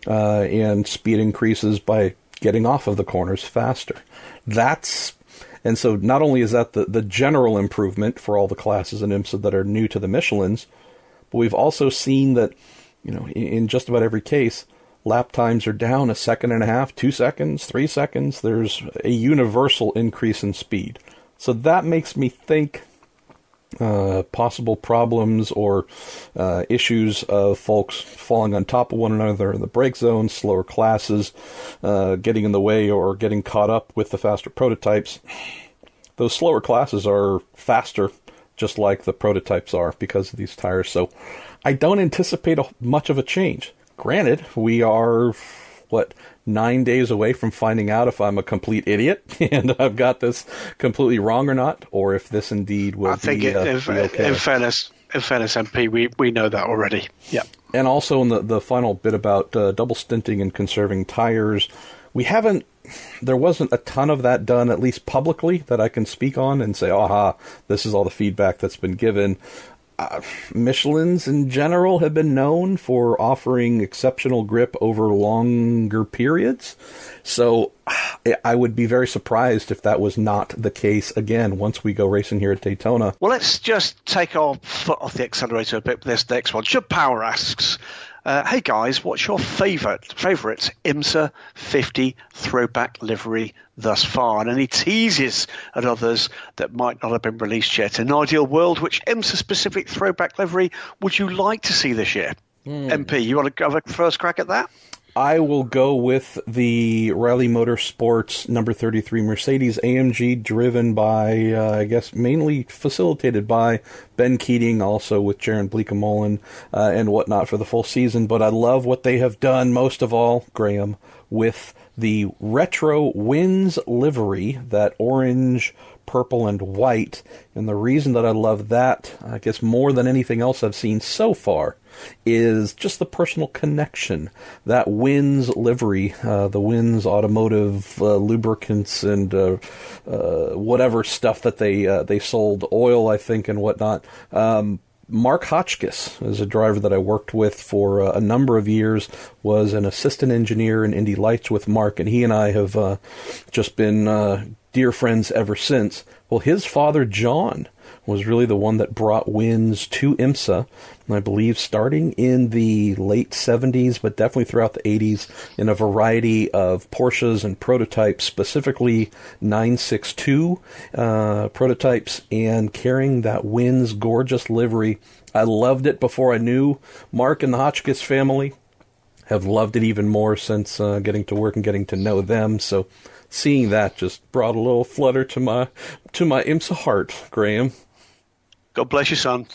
and speed increases by getting off of the corners faster. And so not only is that the general improvement for all the classes in IMSA that are new to the Michelins, but we've also seen that, in just about every case, lap times are down 1.5 seconds, 2 seconds, 3 seconds. There's a universal increase in speed. So that makes me think possible problems or issues of folks falling on top of one another in the brake zone, slower classes, getting in the way or getting caught up with the faster prototypes. Those slower classes are faster, just like the prototypes are because of these tires. So I don't anticipate much of a change. Granted, we are, 9 days away from finding out if I'm a complete idiot and I've got this completely wrong or not, or if this indeed will be okay. In fairness, MP, we know that already. Yeah. And also in the final bit about double stinting and conserving tires, there wasn't a ton of that done, at least publicly, that I can speak on and say, aha, this is all the feedback that's been given. Michelins in general have been known for offering exceptional grip over longer periods. So I would be very surprised if that was not the case again once we go racing here at Daytona. Well, let's just take our foot off the accelerator a bit with this next one. Should Power asks, Hey guys, what's your favourite IMSA 50 throwback livery thus far? And any teases at others that might not have been released yet? In an ideal world, which IMSA specific throwback livery would you like to see this year? MP, you want to have a first crack at that? I will go with the Riley Motorsports number 33 Mercedes AMG, driven by, I guess, mainly facilitated by Ben Keating, also with Jaron Bleekemolen and whatnot for the full season. But I love what they have done, most of all, Graham, with the retro Wins livery, that orange, purple, and white. And the reason that I love that, I guess more than anything else I've seen so far, is just the personal connection. That Wins livery, the Wins automotive lubricants and whatever stuff that they sold, oil, I think, and whatnot. Mark Hotchkiss is a driver that I worked with for a number of years, was an assistant engineer in Indy Lights with Mark, and he and I have just been dear friends ever since. Well, his father, John, was really the one that brought Wins to IMSA, and I believe starting in the late 70s, but definitely throughout the 80s, in a variety of Porsches and prototypes, specifically 962 prototypes, and carrying that Wins gorgeous livery. I loved it before I knew Mark and the Hotchkiss family. Have loved it even more since getting to work and getting to know them, so seeing that just brought a little flutter to my IMSA heart, Graham. God bless you, son.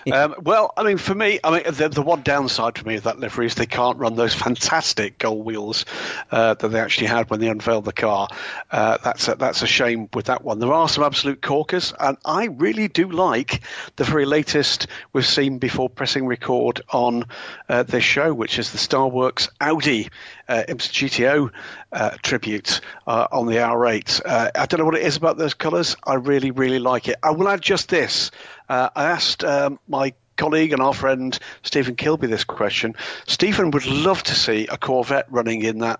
Well, I mean, for me, the one downside for me of that livery is they can't run those fantastic gold wheels that they actually had when they unveiled the car. That's a shame with that one. There are some absolute corkers, and I really do like the very latest we've seen before pressing record on this show, which is the Starworks Audi IMSA GTO tribute on the R8. I don't know what it is about those colours. I really, really like it. I will add just this. I asked my colleague and our friend Stephen Kilby this question. Stephen would love to see a Corvette running in that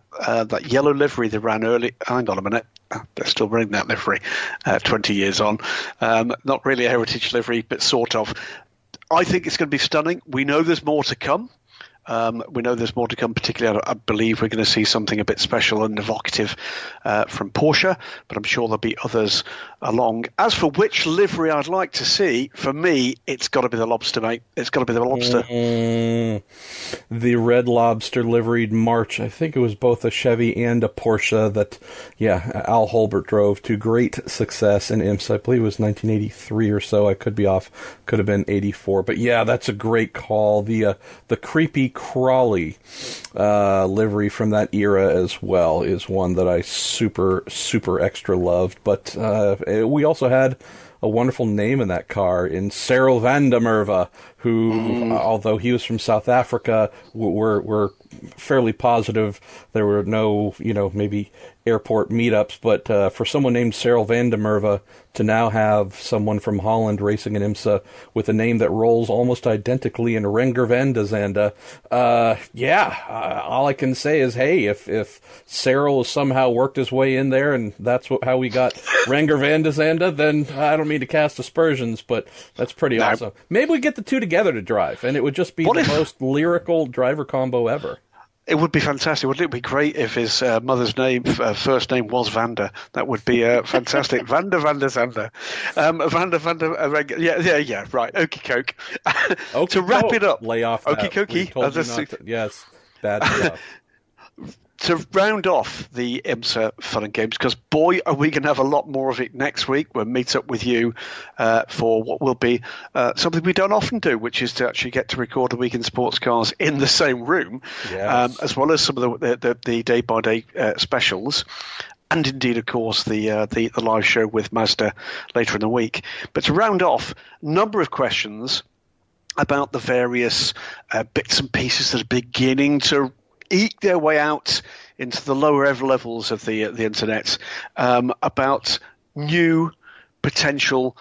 yellow livery they ran early. Hang on a minute. They're still running that livery 20 years on. Not really a heritage livery, but sort of. I think it's going to be stunning. We know there's more to come. Particularly, I believe we're going to see something a bit special and evocative from Porsche, but I'm sure there'll be others along. As for which livery I'd like to see, for me, it's got to be the Lobster, mate. It's got to be the Lobster. The Red Lobster liveried March. I think it was both a Chevy and a Porsche that, Al Holbert drove to great success in IMSA. I believe it was 1983 or so. I could be off. Could have been 84. But yeah, that's a great call. The creepy Crawley livery from that era as well is one that I super extra loved. But we also had a wonderful name in that car in Cyril van der Merwe, who, although he was from South Africa, we're fairly positive there were no, maybe airport meetups, but for someone named Cyril van der Merwe to now have someone from Holland racing in IMSA with a name that rolls almost identically in Renger van der Zande, all I can say is, hey, if Cyril has somehow worked his way in there and that's how we got Renger van der Zande, then I don't mean to cast aspersions, but that's pretty awesome. Maybe we get the two together to drive, and it would just be the most lyrical driver combo ever. It would be fantastic. Wouldn't it be great if his mother's name, first name was Vander? That would be fantastic. Vander Zander. Yeah, right. Okie coke. To wrap it up. Lay off that. Okie dokie. Yes, bad stuff. To round off the IMSA fun and games, because boy, are we going to have a lot more of it next week. We'll meet up with you for what will be something we don't often do, which is to actually get to record the Weekend Sports Cars in the same room, as well as some of the day-by-day specials. And indeed, of course, the live show with Mazda later in the week. But to round off, a number of questions about the various bits and pieces that are beginning to eke their way out into the lower levels of the internet, about new potential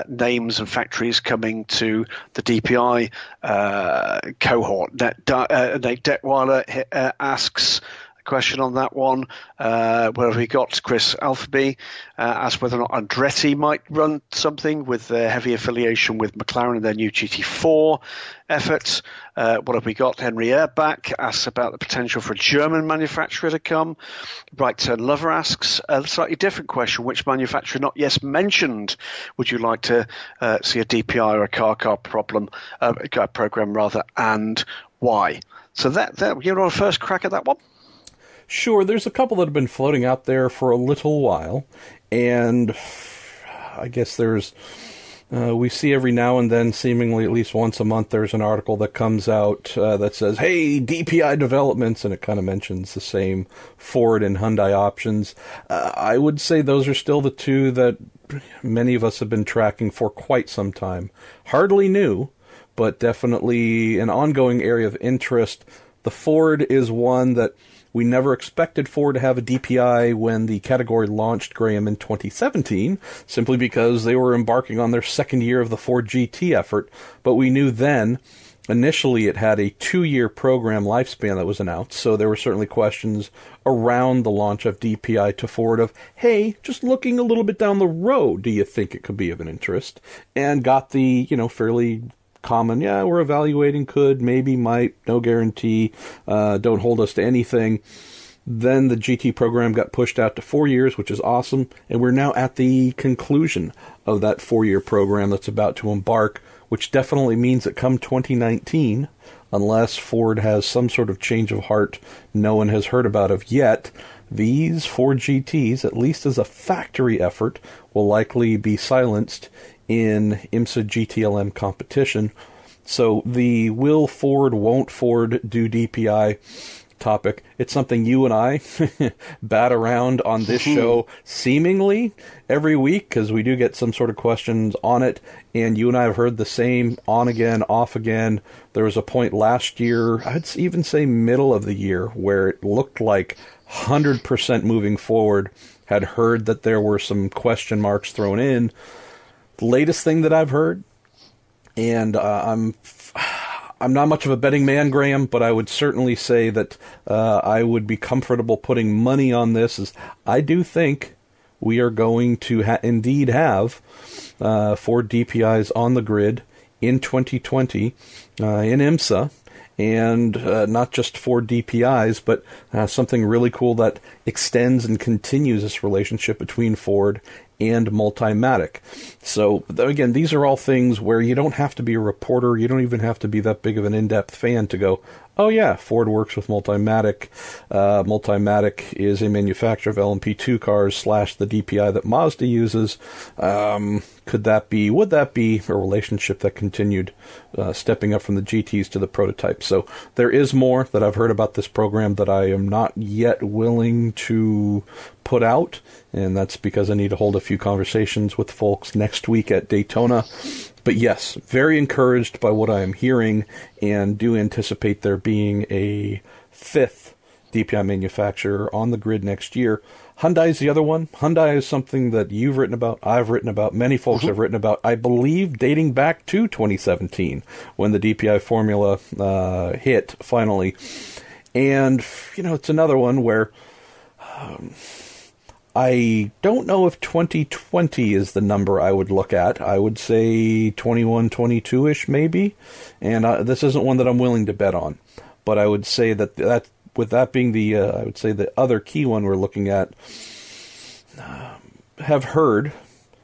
names and factories coming to the DPI cohort. Nate Detweiler asks a question on that one. Where have we got Chris Alphaby asked whether or not Andretti might run something with their heavy affiliation with McLaren and their new GT4 efforts. What have we got? Henry Airbach asks about the potential for a German manufacturer to come. Right Turn Lover asks a slightly different question. Which manufacturer not yet mentioned would you like to see a DPI or a car program rather, and why? So that you want a first crack at that one? Sure. There's a couple that have been floating out there for a little while, and I guess there's we see every now and then, seemingly at least once a month, there's an article that comes out that says, hey, DPI developments, and it kind of mentions the same Ford and Hyundai options. I would say those are still the two that many of us have been tracking for quite some time. Hardly new, but definitely an ongoing area of interest. The Ford is one that we never expected Ford to have a DPI when the category launched, Graham, in 2017, simply because they were embarking on their second year of the Ford GT effort. But we knew then, initially, it had a 2-year program lifespan that was announced, so there were certainly questions around the launch of DPI to Ford of, hey, just looking a little bit down the road, do you think it could be of an interest? And got the, fairly common, yeah, we're evaluating, could, maybe, might, no guarantee, don't hold us to anything. Then the GT program got pushed out to 4 years, which is awesome, and we're now at the conclusion of that 4-year program that's about to embark, which definitely means that come 2019, unless Ford has some sort of change of heart no one has heard about of yet, these Ford GTs, at least as a factory effort, will likely be silenced in IMSA GTLM competition. So the will Ford, won't Ford do DPI topic, it's something you and I bat around on this show seemingly every week, because we do get some sort of questions on it, and you and I have heard the same on again, off again. There was a point last year, I'd even say middle of the year, where it looked like 100% moving forward, had heard that there were some question marks thrown in. The latest thing that I've heard, and I'm not much of a betting man, Graham, but I would certainly say that I would be comfortable putting money on this, is I do think we are going to indeed have Ford DPIs on the grid in 2020 in IMSA, and not just Ford DPIs, but something really cool that extends and continues this relationship between Ford and Multimatic. So, again, these are all things where you don't have to be a reporter, you don't even have to be that big of an in-depth fan to go, oh yeah, Ford works with Multimatic. Multimatic is a manufacturer of LMP2 cars / the DPI that Mazda uses. Would that be a relationship that continued stepping up from the GTs to the prototypes? So there is more that I've heard about this program that I am not yet willing to put out, and that's because I need to hold a few conversations with folks next week at Daytona. But yes, very encouraged by what I am hearing, and do anticipate there being a 5th DPI manufacturer on the grid next year. Hyundai is the other one. Hyundai is something that you've written about, I've written about, many folks have written about, I believe dating back to 2017 when the DPI formula hit finally. And, it's another one where I don't know if 2020 is the number I would look at. I would say 21, 22-ish maybe. And this isn't one that I'm willing to bet on. But I would say that with that being I would say the other key one we're looking at, have heard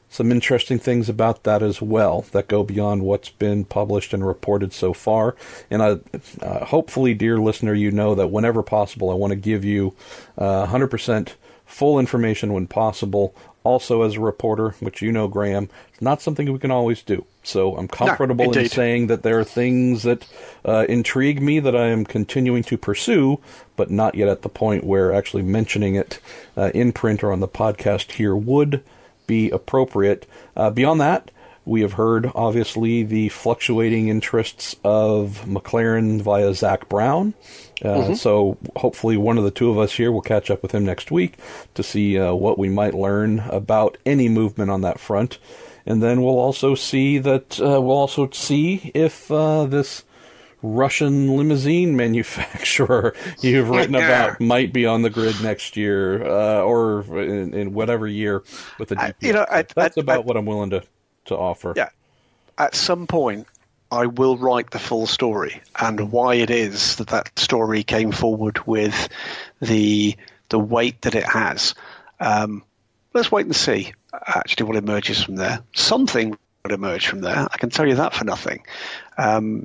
some interesting things about that as well that go beyond what's been published and reported so far. And hopefully, dear listener, you know that whenever possible, I want to give you 100% full information when possible. Also, as a reporter, which Graham, it's not something we can always do. So I'm comfortable in saying that there are things that intrigue me that I am continuing to pursue, but not yet at the point where actually mentioning it in print or on the podcast here would be appropriate. Beyond that, we have heard, obviously, the fluctuating interests of McLaren via Zach Brown. So hopefully one of the two of us here will catch up with him next week to see what we might learn about any movement on that front. And then we'll also see if this Russian limousine manufacturer you've written about might be on the grid next year, or in whatever year with the DPI. That's about what I'm willing to offer. Yeah. At some point, I will write the full story and why it is that story came forward with the weight that it has. Let's wait and see actually what emerges from there. Something would emerge from there. I can tell you that for nothing. We'll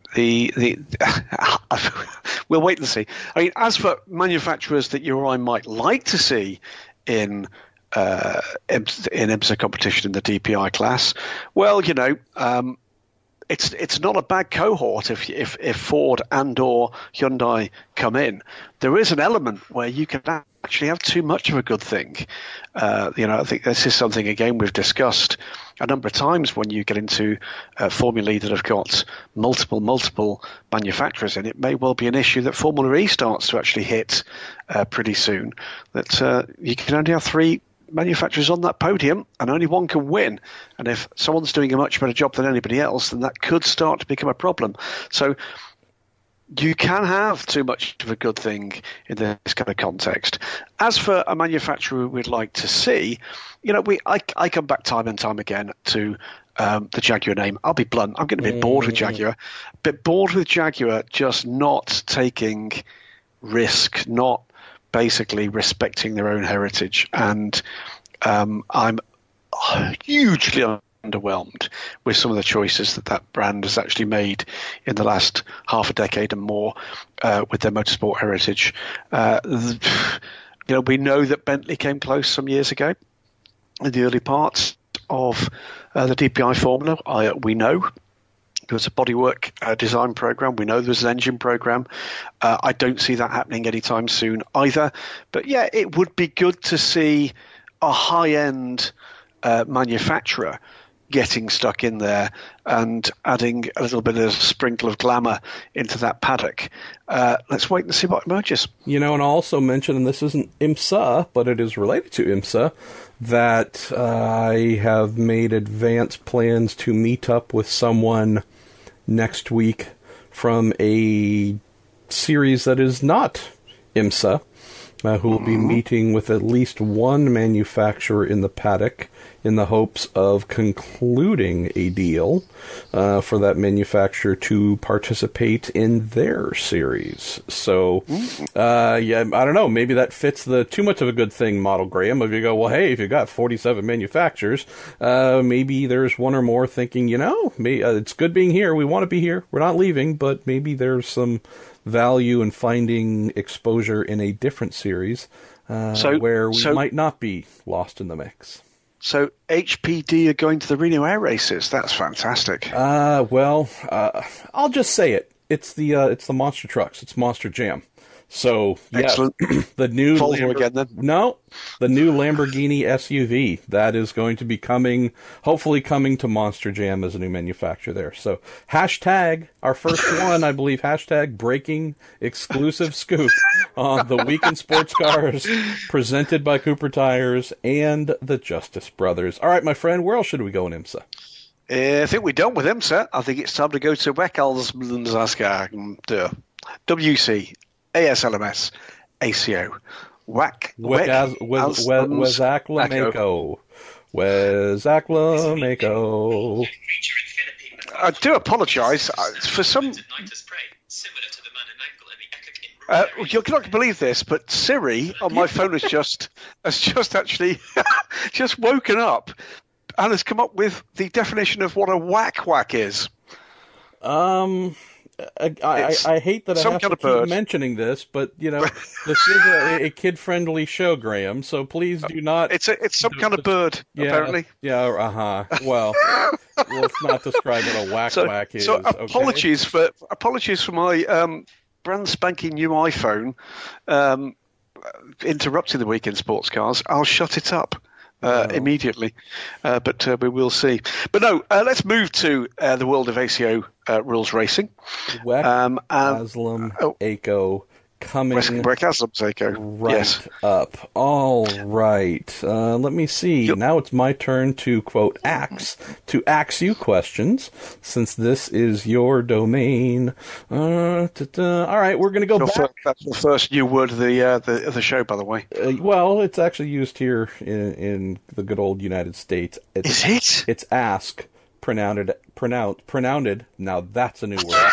wait and see. I mean, as for manufacturers that you or I might like to see in IMSA competition in the DPI class, well, it's not a bad cohort if Ford and or Hyundai come in. There is an element where you can actually have too much of a good thing. I think this is something, again, we've discussed a number of times when you get into Formula E that have got multiple manufacturers in. It may well be an issue that Formula E starts to actually hit pretty soon, that you can only have 3 manufacturers on that podium and only one can win. And if someone's doing a much better job than anybody else, then that could start to become a problem. So you can have too much of a good thing in this kind of context. As for a manufacturer we'd like to see, I come back time and time again to the Jaguar name. I'll be blunt. I'm getting a bit bored with Jaguar. A bit bored with Jaguar just not taking risk, not basically respecting their own heritage. And I'm hugely underwhelmed with some of the choices that brand has actually made in the last half a decade and more with their motorsport heritage. We know that Bentley came close some years ago in the early parts of the DPI formula. We know there was a bodywork design program. We know there was an engine program. I don't see that happening anytime soon either. But yeah, it would be good to see a high-end manufacturer getting stuck in there and adding a little bit of sprinkle of glamour into that paddock. Let's wait and see what emerges. And I'll also mention, and this isn't IMSA, but it is related to IMSA, that I have made advanced plans to meet up with someone next week from a series that is not IMSA, who will be meeting with at least one manufacturer in the paddock in the hopes of concluding a deal for that manufacturer to participate in their series. So, I don't know. Maybe that fits the too much of a good thing model, Graham. If you go, well, hey, if you've got 47 manufacturers, maybe there's one or more thinking, it's good being here. We want to be here. We're not leaving, but maybe there's some value in finding exposure in a different series where we might not be lost in the mix. So HPD are going to the Reno Air Races. That's fantastic. I'll just say it. It's the Monster Trucks. It's Monster Jam. So excellent. The new Volvo again then? No, the new Lamborghini SUV that is going to be hopefully coming to Monster Jam as a new manufacturer there. So hashtag our first one, I believe. Hashtag breaking exclusive scoop on the Week in Sports Cars presented by Cooper Tires and the Justice Brothers. All right, my friend, where else should we go in IMSA? I think we're done with IMSA. I think it's time to go to WC. AsLMS, ACO, WAC, Wezaklamako. I do apologise for some. You're not going to believe this, but Siri on my phone has just actually just woken up and has come up with the definition of what a whack is. I hate that I have to keep mentioning this, but this is a kid-friendly show, Graham. So please do not. It's some kind of bird, apparently. Yeah. Well, let's not describe what a whack is. So apologies for my brand spanking new iPhone interrupting the Week in Sports Cars. I'll shut it up. Immediately, but we will see. But no, let's move to the world of ACO rules racing. AsLM, ACO, coming Where AsLMS go? right Yes. up. All right. Let me see. Yep. Now it's my turn to quote to ax you questions, since this is your domain. All right, we're going to go back. That's the first new word of the show, by the way. Well, it's actually used here in the good old United States. Is it? It's ask, pronounced. Now that's a new word.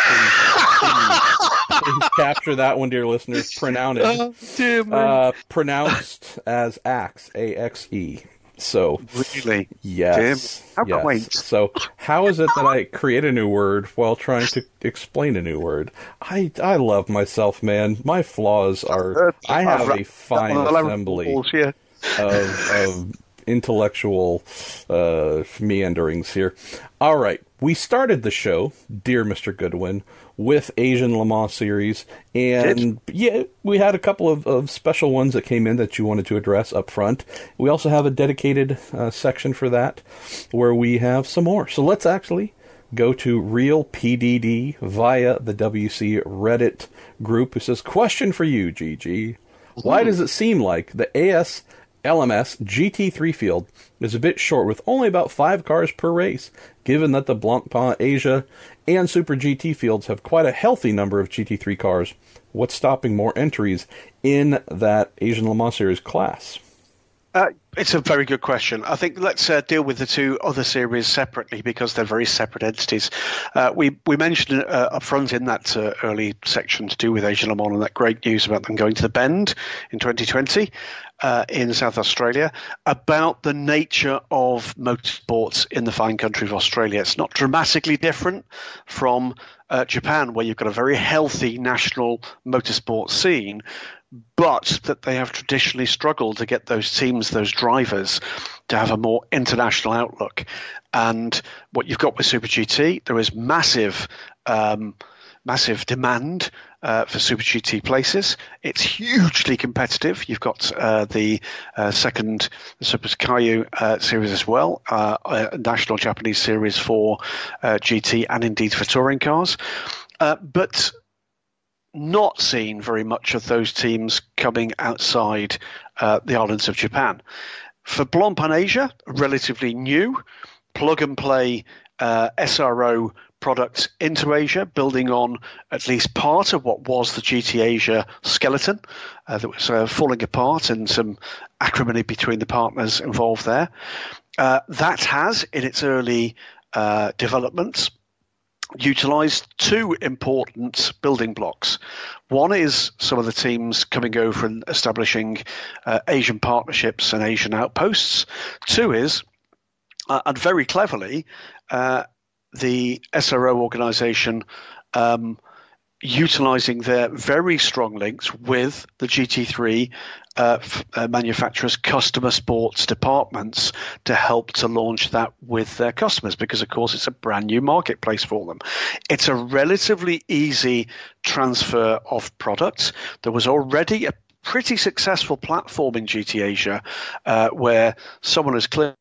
Please capture that one, dear listeners. Pronounced. Oh, dear me. Pronounced as axe, A-X-E. So, really? yes. How yes. quaint. So, how is it that I create a new word while trying to explain a new word? I love myself, man. My flaws are... I have a fine assembly of intellectual meanderings here. All right. We started the show, dear Mr. Goodwin, with AsLMS series, and yeah, we had a couple of special ones that came in that you wanted to address up front. We also have a dedicated section for that, where we have some more. So let's actually go to Real PDD via the WC Reddit group, who says, question for you, GG. Why does it seem like the AsLMS GT3 field is a bit short with only about 5 cars per race, given that the Blancpain Asia and Super GT fields have quite a healthy number of GT3 cars? What's stopping more entries in that AsLMS series class? It's a very good question. I think let's deal with the two other series separately, because they're very separate entities. We mentioned up front in that early section to do with AsLMS and that great news about them going to the Bend in 2020 in South Australia, about the nature of motorsports in the fine country of Australia. It's not dramatically different from Japan, where you've got a very healthy national motorsport scene, but that they have traditionally struggled to get those teams, those drivers, to have a more international outlook. And what you've got with Super GT, there is massive demand for Super GT places. It's hugely competitive. You've got the second Super Caillou series as well, a national Japanese series for GT and indeed for touring cars. But not seen very much of those teams coming outside the islands of Japan. For Blancpain Asia, relatively new, plug-and-play SRO products into Asia, building on at least part of what was the GT Asia skeleton that was falling apart, and some acrimony between the partners involved there. That has, in its early developments, utilised two important building blocks. One is some of the teams coming over and establishing Asian partnerships and Asian outposts. Two is, and very cleverly, the SRO organisation utilising their very strong links with the GT3 manufacturers' customer sports departments to help to launch that with their customers, because of course it's a brand new marketplace for them. It's a relatively easy transfer of products. There was already a pretty successful platform in GT Asia where someone has clearly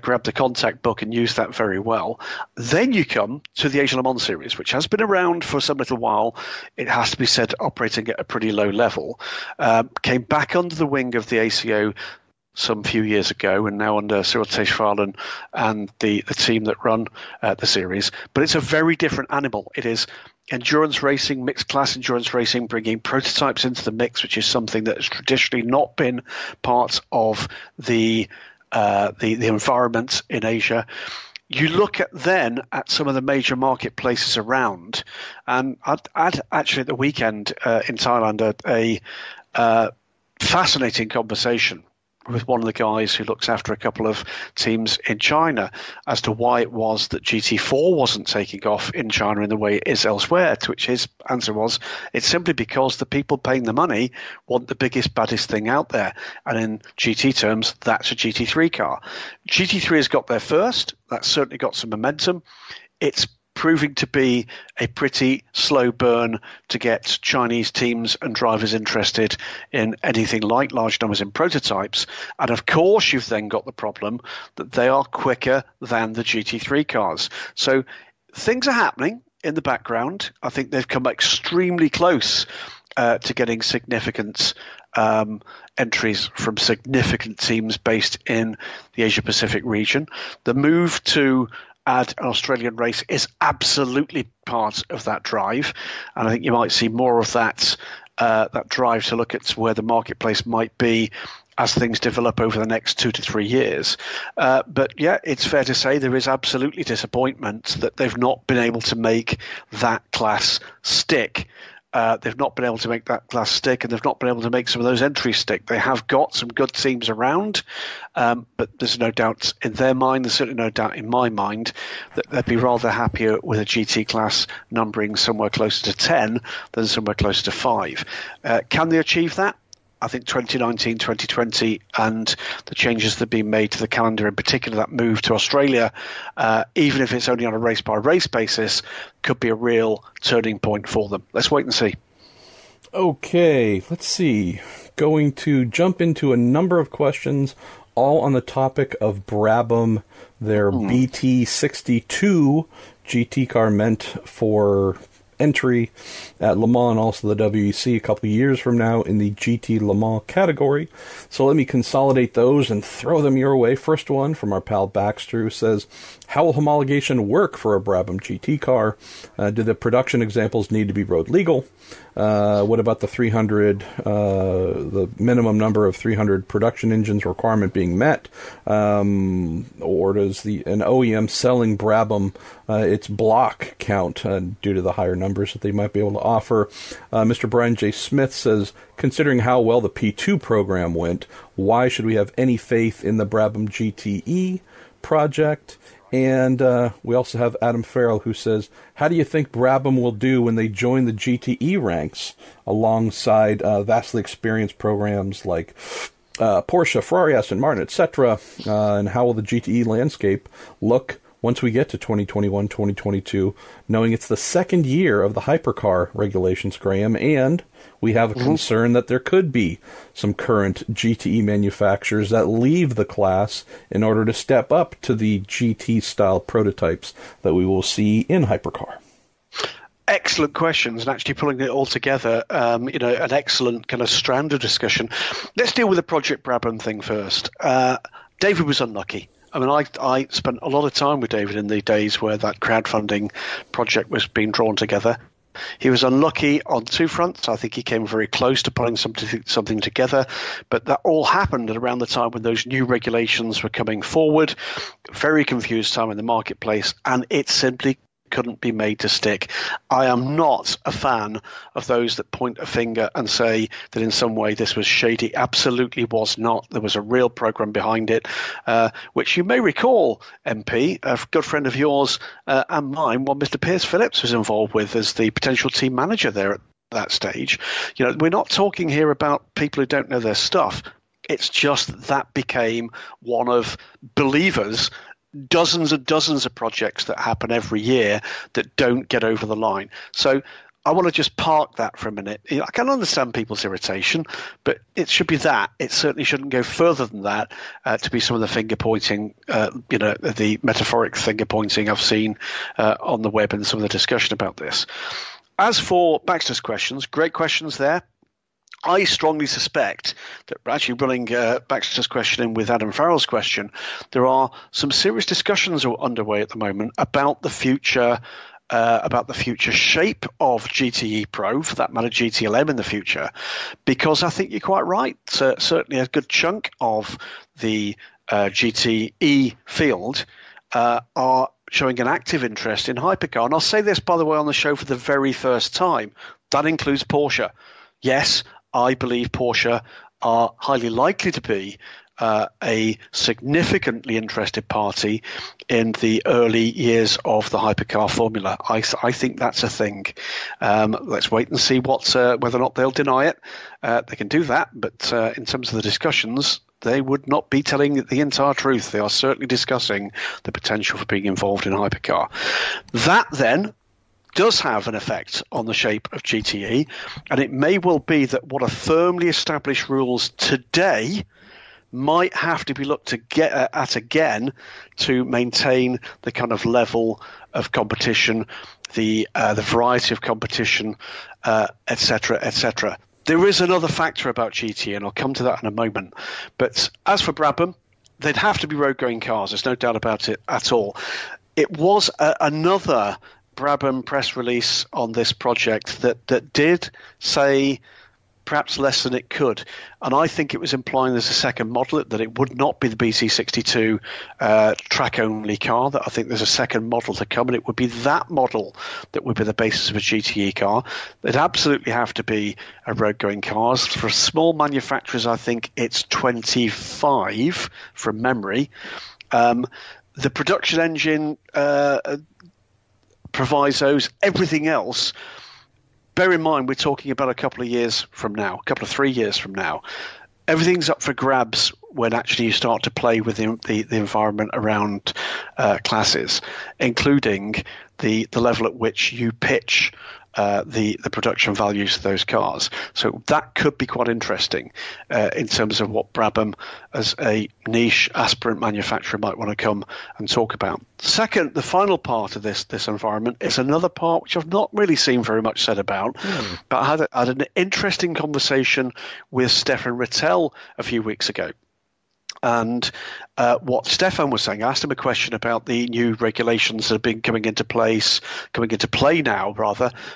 grabbed the contact book and used that very well. Then you come to the AsLMS series, which has been around for some little while. It has to be said, operating at a pretty low level. Came back under the wing of the ACO some few years ago, and now under Cyril Teichfahlen and the team that run the series. But it's a very different animal. It is endurance racing, mixed class endurance racing, bringing prototypes into the mix, which is something that has traditionally not been part of the environment in Asia. You look at some of the major marketplaces around, and I'd actually at the weekend in Thailand a fascinating conversation with one of the guys who looks after a couple of teams in China as to why it was that GT4 wasn't taking off in China in the way it is elsewhere, to which his answer was, it's simply because the people paying the money want the biggest, baddest thing out there. And in GT terms, that's a GT3 car. GT3 has got there first. That's certainly got some momentum. It's proving to be a pretty slow burn to get Chinese teams and drivers interested in anything like large numbers in prototypes. And of course, you've then got the problem that they are quicker than the GT3 cars. So things are happening in the background. I think they've come extremely close to getting significant entries from significant teams based in the Asia Pacific region. The move to add an Australian race is absolutely part of that drive, and I think you might see more of that drive to look at where the marketplace might be as things develop over the next 2 to 3 years. But yeah, it's fair to say there is absolutely disappointment that they've not been able to make that class stick. They've not been able to make that class stick, and they've not been able to make some of those entries stick. They have got some good teams around, but there's no doubt in their mind, there's certainly no doubt in my mind, that they'd be rather happier with a GT class numbering somewhere closer to 10 than somewhere closer to 5. Can they achieve that? I think 2019, 2020, and the changes that have been made to the calendar, in particular that move to Australia, even if it's only on a race-by-race basis, could be a real turning point for them. Let's wait and see. Okay, let's see. Going to jump into a number of questions, all on the topic of Brabham, their BT62 GT car meant for entry at Le Mans and also the WEC a couple of years from now in the GT Le Mans category. So let me consolidate those and throw them your way. First one from our pal Baxter, who says, how will homologation work for a Brabham GT car? Do the production examples need to be road legal? What about the 300, the minimum number of 300 production engines requirement being met? Or does an OEM selling Brabham its block count due to the higher numbers that they might be able to offer? Mr. Brian J. Smith says, considering how well the P2 program went, why should we have any faith in the Brabham GTE project? And we also have Adam Farrell, who says, how do you think Brabham will do when they join the GTE ranks alongside vastly experienced programs like Porsche, Ferrari, Aston Martin, etc.? And how will the GTE landscape look once we get to 2021, 2022, knowing it's the second year of the hypercar regulations, Graham, and we have a concern that there could be some current GTE manufacturers that leave the class in order to step up to the GT-style prototypes that we will see in hypercar. Excellent questions, and actually pulling it all together, an excellent kind of strand of discussion. Let's deal with the Project Brabham thing first. David was unlucky. I mean, I spent a lot of time with David in the days where that crowdfunding project was being drawn together. He was unlucky on two fronts. I think he came very close to putting something together, but that all happened at around the time when those new regulations were coming forward. Very confused time in the marketplace, and it simply couldn't be made to stick. I am not a fan of those that point a finger and say that in some way this was shady. Absolutely was not. There was a real program behind it, which you may recall, MP, a good friend of yours and mine, one Mr. Piers Phillips was involved with as the potential team manager there at that stage. We're not talking here about people who don't know their stuff. It's just that became one of believers dozens and dozens of projects that happen every year that don't get over the line. So I want to just park that for a minute. I can understand people's irritation, but it should be that. It certainly shouldn't go further than that to be some of the finger pointing, the metaphoric finger pointing I've seen on the web and some of the discussion about this. As for Baxter's questions, great questions there. I strongly suspect that actually running Baxter's question in with Adam Farrell's question, there are some serious discussions underway at the moment about the future shape of GTE Pro, for that matter GTLM in the future, because I think you're quite right. Certainly a good chunk of the GTE field are showing an active interest in hypercar. And I'll say this, by the way, on the show for the very first time. That includes Porsche. Yes, I believe Porsche are highly likely to be a significantly interested party in the early years of the hypercar formula. I think that's a thing. Let's wait and see whether or not they'll deny it. They can do that, but in terms of the discussions, they would not be telling the entire truth. They are certainly discussing the potential for being involved in hypercar. That then does have an effect on the shape of GTE, and it may well be that what are firmly established rules today might have to be looked at again to maintain the kind of level of competition, the variety of competition, etc., etc. There is another factor about GT, and I'll come to that in a moment. But as for Brabham, they'd have to be road-going cars. There's no doubt about it at all. It was another Brabham press release on this project that did say perhaps less than it could. And I think it was implying there's a second model, that it would not be the BC62 track-only car, that I think there's a second model to come, and it would be that model that would be the basis of a GTE car. They'd absolutely have to be road-going cars. For small manufacturers, I think it's 25 from memory. The production engine provisos, everything else. Bear in mind, we're talking about a couple of 3 years from now. Everything's up for grabs when actually you start to play with the environment around classes, including the level at which you pitch the production values of those cars. So that could be quite interesting in terms of what Brabham, as a niche aspirant manufacturer, might want to come and talk about. Second, the final part of this environment is another part which I've not really seen very much said about, but I had an interesting conversation with Stefan Rittel a few weeks ago. And what Stefan was saying, I asked him a question about the new regulations that have been coming into play now,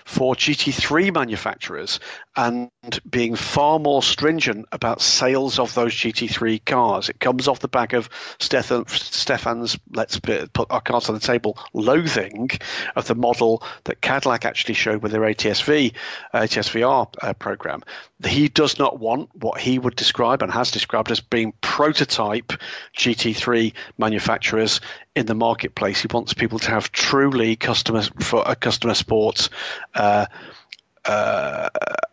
for GT3 manufacturers, and being far more stringent about sales of those GT3 cars. It comes off the back of Stefan's, let's put our cards on the table, loathing of the model that Cadillac actually showed with their ATSVR program. He does not want what he would describe and has described as being prototype GT3 manufacturers in the marketplace. He wants people to have truly customer sports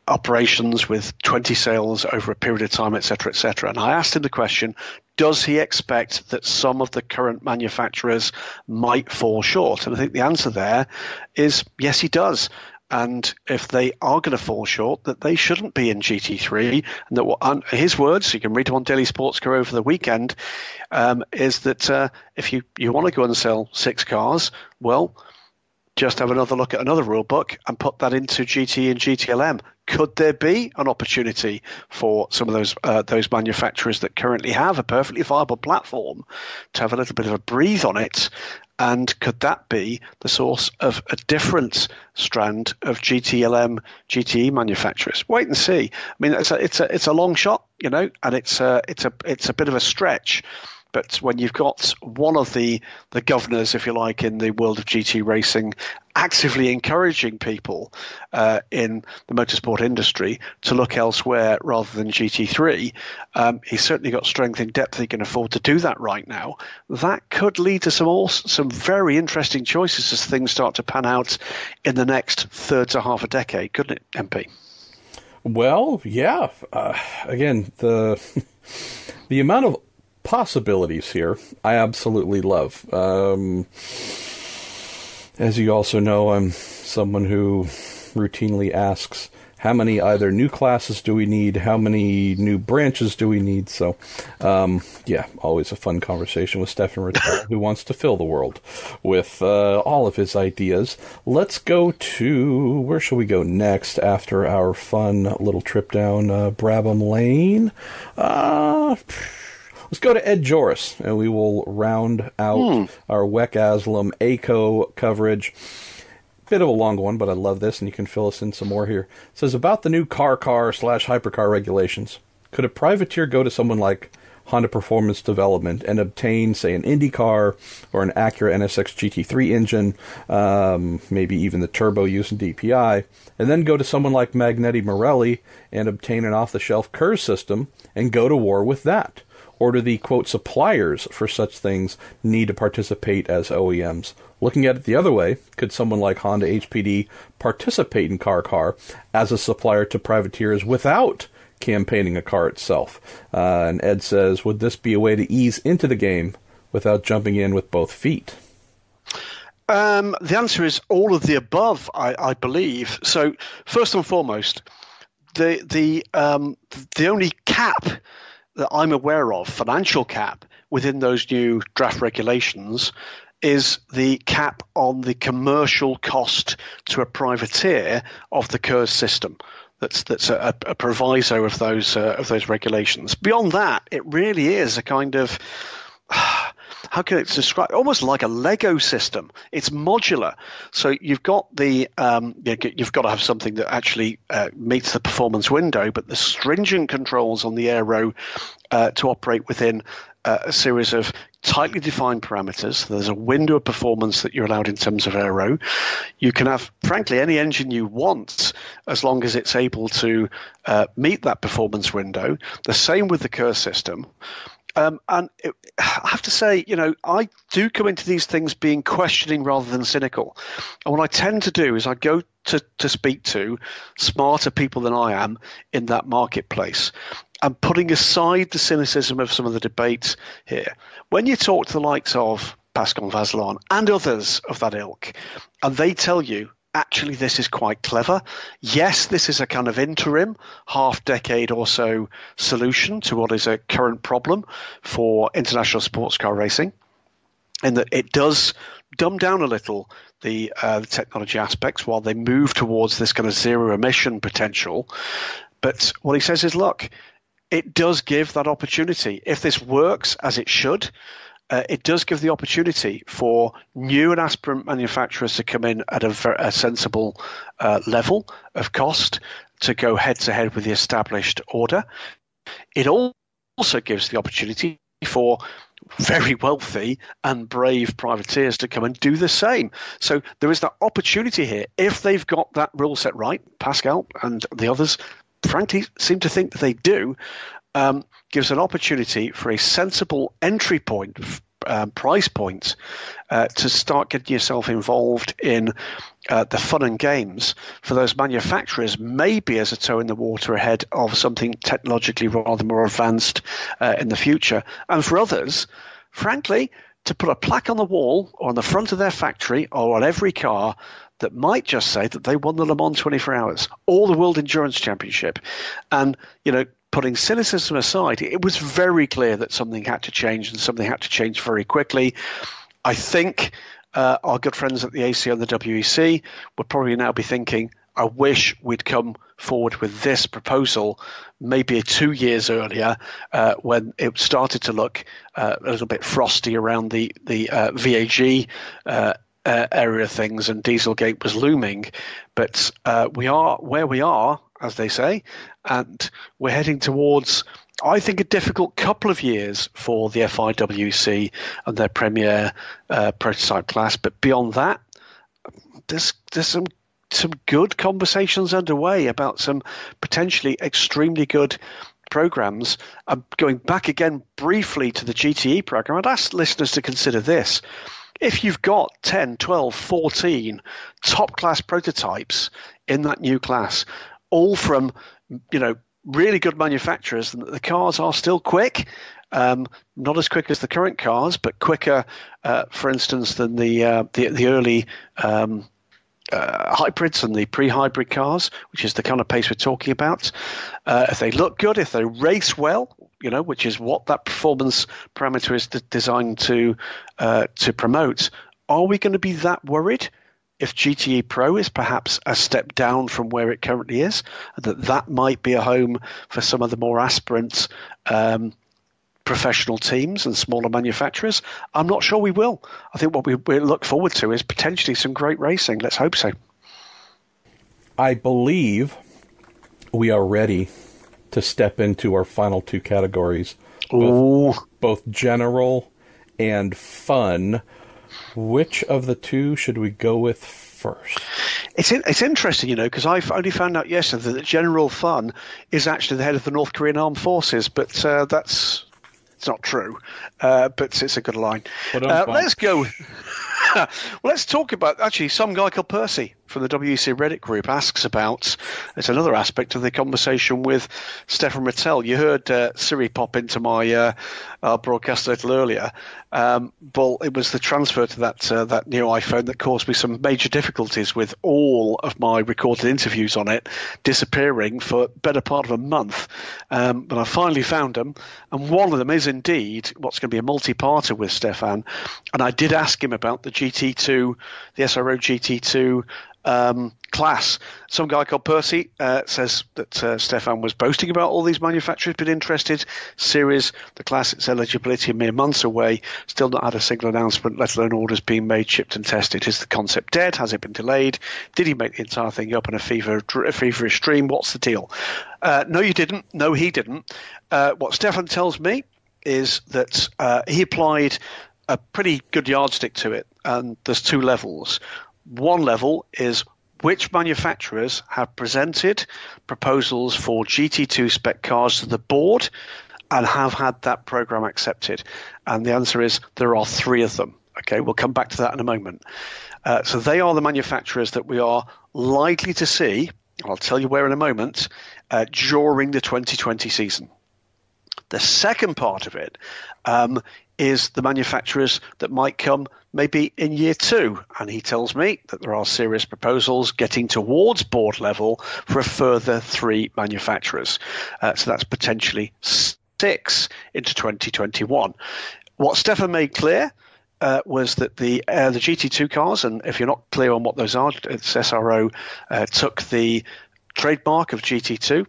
operations with 20 sales over a period of time, etc., etc. And I asked him the question, does he expect that some of the current manufacturers might fall short? And I think the answer there is yes, he does. And if they are going to fall short, that they shouldn't be in GT3. And that his words, you can read them on Daily Sports Car over the weekend, is that if you want to go and sell 6 cars, well, just have another look at another rule book and put that into GT and GTLM. Could there be an opportunity for some of those manufacturers that currently have a perfectly viable platform to have a little bit of a breathe on it? And could that be the source of a different strand of GTLM, GTE manufacturers? Wait and see. I mean, it's a long shot, and it's a bit of a stretch. But when you've got one of the governors, if you like, in the world of GT racing, actively encouraging people in the motorsport industry to look elsewhere rather than GT3, he's certainly got strength in depth. He can afford to do that right now. That could lead to some very interesting choices as things start to pan out in the next third to half a decade, couldn't it, MP? Well, yeah. Again, the amount of possibilities here I absolutely love. As you also know, I'm someone who routinely asks, how many either new classes do we need? How many new branches do we need? So, yeah, always a fun conversation with Stefan Rittel, who wants to fill the world with all of his ideas. Let's go to, where shall we go next after our fun little trip down Brabham Lane? Let's go to Ed Joris, and we will round out our WEC AsLM ACO coverage. Bit of a long one, but I love this, and you can fill us in some more here. It says, about the new car/hypercar regulations, could a privateer go to someone like Honda Performance Development and obtain, say, an IndyCar or an Acura NSX GT3 engine, maybe even the turbo used in DPI, and then go to someone like Magneti Marelli and obtain an off-the-shelf KERS system and go to war with that? Or do the, quote, suppliers for such things need to participate as OEMs? Looking at it the other way, could someone like Honda HPD participate in car as a supplier to privateers without campaigning a car itself? And Ed says, would this be a way to ease into the game without jumping in with both feet? The answer is all of the above, I believe. So first and foremost, the only cap that I'm aware of, financial cap, within those new draft regulations is the cap on the commercial cost to a privateer of the KERS system. That's a proviso of those regulations. Beyond that, it really is a kind of how can it describe? Almost like a Lego system. It's modular. So you've got you've got to have something that actually meets the performance window, but the stringent controls on the aero to operate within a series of tightly defined parameters. There's a window of performance that you're allowed in terms of aero. You can have, frankly, any engine you want as long as it's able to meet that performance window. The same with the KERS system. I have to say, I do come into these things being questioning rather than cynical. And what I tend to do is I go to speak to smarter people than I am in that marketplace. And putting aside the cynicism of some of the debates here, when you talk to the likes of Pascal Vasselon and others of that ilk, and they tell you, actually, this is quite clever. Yes, this is a kind of interim, half-decade or so solution to what is a current problem for international sports car racing, in that it does dumb down a little the technology aspects while they move towards this kind of zero-emission potential. But what he says is, look, it does give that opportunity. If this works as it should, it does give the opportunity for new and aspirant manufacturers to come in at a sensible level of cost to go head-to-head with the established order. It also gives the opportunity for very wealthy and brave privateers to come and do the same. So there is that opportunity here. If they've got that rule set right, Pascal and the others, frankly, seem to think that they do, gives an opportunity for a sensible entry point, price point, to start getting yourself involved in the fun and games for those manufacturers, maybe as a toe in the water ahead of something technologically rather more advanced in the future. And for others, frankly, to put a plaque on the wall or on the front of their factory or on every car that might just say that they won the Le Mans 24 Hours or the World Endurance Championship. And, putting cynicism aside, it was very clear that something had to change, and something had to change very quickly. I think our good friends at the ACO and the WEC would probably now be thinking, I wish we'd come forward with this proposal maybe 2 years earlier, when it started to look a little bit frosty around the VAG area of things, and Dieselgate was looming. But we are where we are, as they say, and we're heading towards, I think, a difficult couple of years for the FIWC and their premier prototype class. But beyond that, there's some good conversations underway about some potentially extremely good programs. I'm going back again briefly to the GTE program. I'd ask listeners to consider this. If you've got 10, 12, 14 top-class prototypes in that new class, all from, really good manufacturers, and the cars are still quick, not as quick as the current cars, but quicker, for instance, than the early hybrids and the pre-hybrid cars, which is the kind of pace we're talking about. If they look good, if they race well, which is what that performance parameter is designed to promote, are we going to be that worried if GTE Pro is perhaps a step down from where it currently is, and that might be a home for some of the more aspirant professional teams and smaller manufacturers? I'm not sure we will. I think what we look forward to is potentially some great racing. Let's hope so. I believe we are ready to step into our final two categories, both general and fun. Which of the two should we go with first? It's interesting, because I've only found out yesterday that general fun is actually the head of the North Korean Armed Forces, but it's not true. But it's a good line. Let's go. Well, let's talk about actually some guy called Percy from the WEC Reddit group asks about, it's another aspect of the conversation with Stefan Rattel. You heard Siri pop into my broadcast a little earlier. Well, it was the transfer to that new iPhone that caused me some major difficulties, with all of my recorded interviews on it disappearing for better part of a month. But I finally found them, and one of them is indeed what's going to be a multi-parter with Stefan. And I did ask him about the GT2, the SRO GT2 class. Some guy called Percy says that Stefan was boasting about all these manufacturers been interested. Series, the class, its eligibility mere months away, still not had a single announcement, let alone orders being made, shipped and tested. Is the concept dead? Has it been delayed? Did he make the entire thing up in a feverish dream? What's the deal? No, you didn't. No, he didn't. What Stefan tells me is that he applied a pretty good yardstick to it, and there's two levels. One level is which manufacturers have presented proposals for GT2 spec cars to the board and have had that program accepted. And the answer is there are 3 of them. Okay, we'll come back to that in a moment. So they are the manufacturers that we are likely to see, and I'll tell you where in a moment, during the 2020 season. The second part of it is the manufacturers that might come maybe in year 2. And he tells me that there are serious proposals getting towards board level for a further 3 manufacturers. So that's potentially 6 into 2021. What Stefan made clear was that the GT2 cars, and if you're not clear on what those are, it's SRO took the trademark of GT2.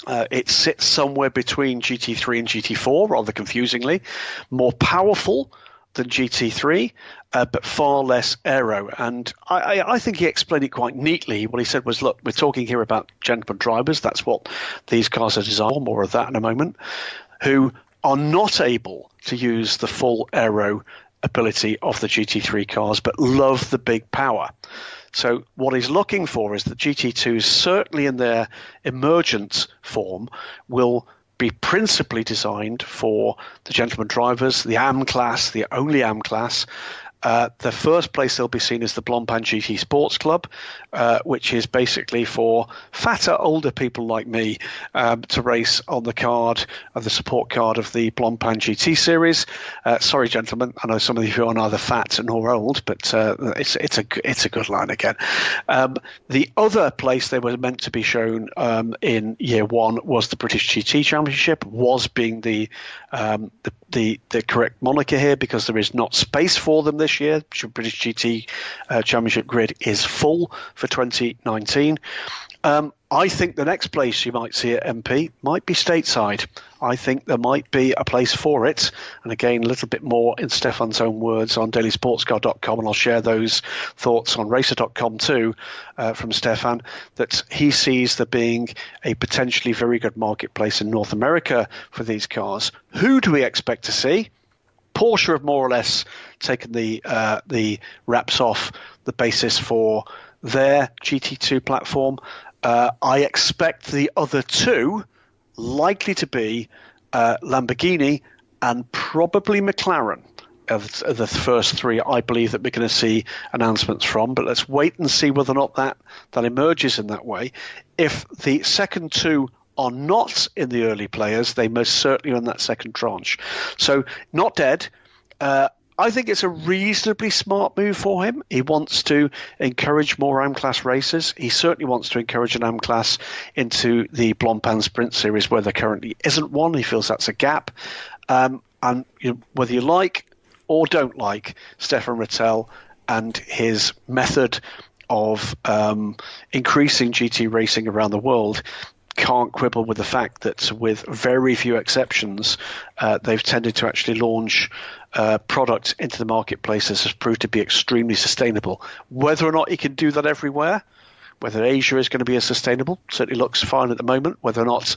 It sits somewhere between GT3 and GT4, rather confusingly, more powerful than GT3, but far less aero. And I think he explained it quite neatly. What he said was, look, we're talking here about gentleman drivers. That's what these cars are designed for, more of that in a moment, who are not able to use the full aero ability of the GT3 cars, but love the big power. So what he's looking for is that GT2s, certainly in their emergent form, will be principally designed for the gentleman drivers, the AM class, the only AM class. The first place they'll be seen is the Blancpain GT Sports Club, which is basically for fatter, older people like me to race on the card, the support card of the Blancpain GT series. Sorry, gentlemen, I know some of you are neither fat nor old, but it's a good line again. The other place they were meant to be shown in year 1 was the British GT Championship, was being the correct moniker here because there is not space for them this year. British GT Championship grid is full for 2019. I think the next place you might see at MP might be stateside. I think there might be a place for it. And again, a little bit more in Stefan's own words on dailysportscar.com, and I'll share those thoughts on racer.com too from Stefan, that he sees there being a potentially very good marketplace in North America for these cars. Who do we expect to see? Porsche have more or less taken the wraps off the basis for their GT2 platform. I expect the other 2 likely to be Lamborghini and probably McLaren of the first 3 I believe that we're going to see announcements from. But let's wait and see whether or not that emerges in that way. If the second 2 are not in the early players, they most certainly are in that second tranche. So not dead. I think it's a reasonably smart move for him. He wants to encourage more AM class races. He certainly wants to encourage an AM class into the Blancpain Sprint Series where there currently isn't one. He feels that's a gap. And whether you like or don't like Stefan Rattel and his method of increasing GT racing around the world, can't quibble with the fact that with very few exceptions, they've tended to actually launch product into the marketplace that has proved to be extremely sustainable. Whether or not he can do that everywhere, whether Asia is going to be as sustainable, certainly looks fine at the moment. Whether or not,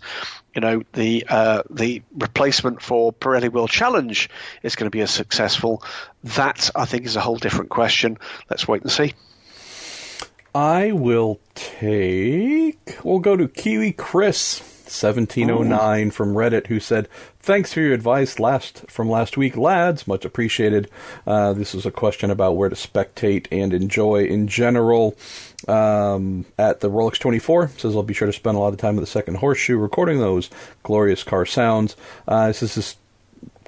the replacement for Pirelli World Challenge is going to be as successful, that I think is a whole different question. Let's wait and see. We'll go to Kiwi Chris. 1709 from Reddit, who said, "Thanks for your advice from last week, lads. Much appreciated." This is a question about where to spectate and enjoy in general. At the Rolex 24, says, "I'll be sure to spend a lot of time at the second horseshoe recording those glorious car sounds." This is this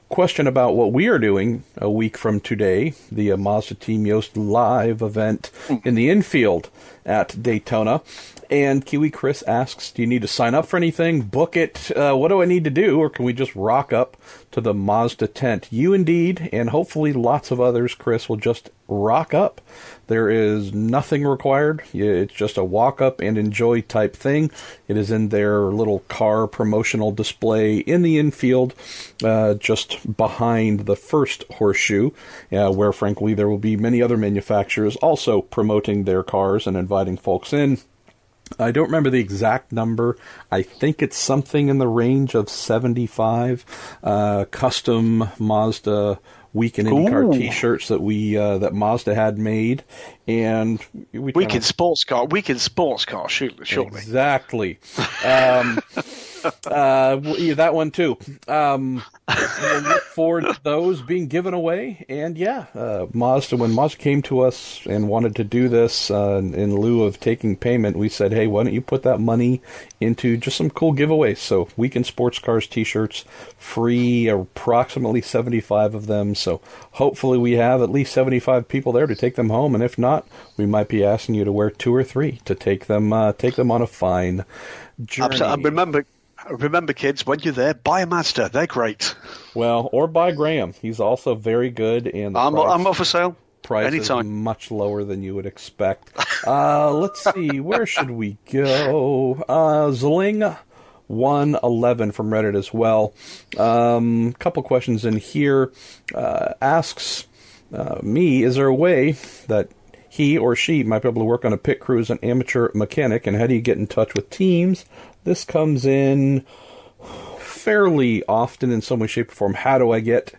question about what we are doing a week from today, the Mazda Team Yost live event in the infield at Daytona. And Kiwi Chris asks, "Do you need to sign up for anything? Book it? What do I need to do? Or can we just rock up to the Mazda tent?" You indeed, and hopefully lots of others, Chris, will just rock up. There is nothing required. It's just a walk up and enjoy type thing. It is in their little car promotional display in the infield, just behind the first horseshoe, where frankly there will be many other manufacturers also promoting their cars and inviting folks in. I don't remember the exact number. I think it's something in the range of 75 custom Mazda Weekend IndyCar T-shirts that that Mazda had made, and Weekend sports car, shortly. Exactly. That one too. We'll look forward to those being given away. And Mazda, when Mazda came to us and wanted to do this in lieu of taking payment, we said, "Hey, why don't you put that money into just some cool giveaways?" So Weekend Sports Cars T-shirts, free, approximately 75 of them. So hopefully we have at least 75 people there to take them home. And if not, we might be asking you to wear 2 or 3 to take them on a fine journey. Absolutely. Remember, kids, when you're there, buy a Mazda. They're great. Well, or buy Graham. He's also very good. And I'm up for sale. Price anytime. Is much lower than you would expect. Let's see. Where should we go? Zling 111 from Reddit as well. Couple questions in here. Asks me, is there a way that he or she might be able to work on a pit crew as an amateur mechanic, and how do you get in touch with teams? This comes in fairly often in some way, shape, or form. How do I get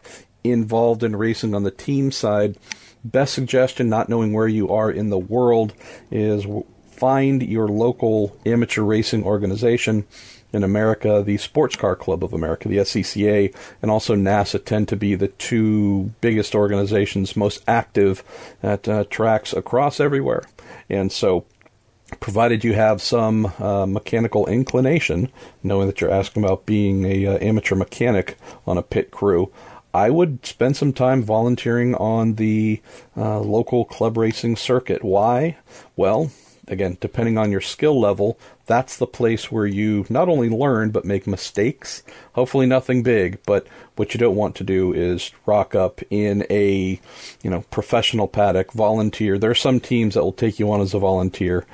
involved in racing on the team side? Best suggestion, not knowing where you are in the world, is find your local amateur racing organization. In America, the Sports Car Club of America, the SCCA, and also NASA tend to be the two biggest organizations most active at tracks across everywhere. And so, provided you have some mechanical inclination, knowing that you're asking about being a amateur mechanic on a pit crew, I would spend some time volunteering on the local club racing circuit. Why? Well, again, depending on your skill level, that's the place where you not only learn but make mistakes. Hopefully nothing big, but what you don't want to do is rock up in a professional paddock, volunteer. There are some teams that will take you on as a volunteer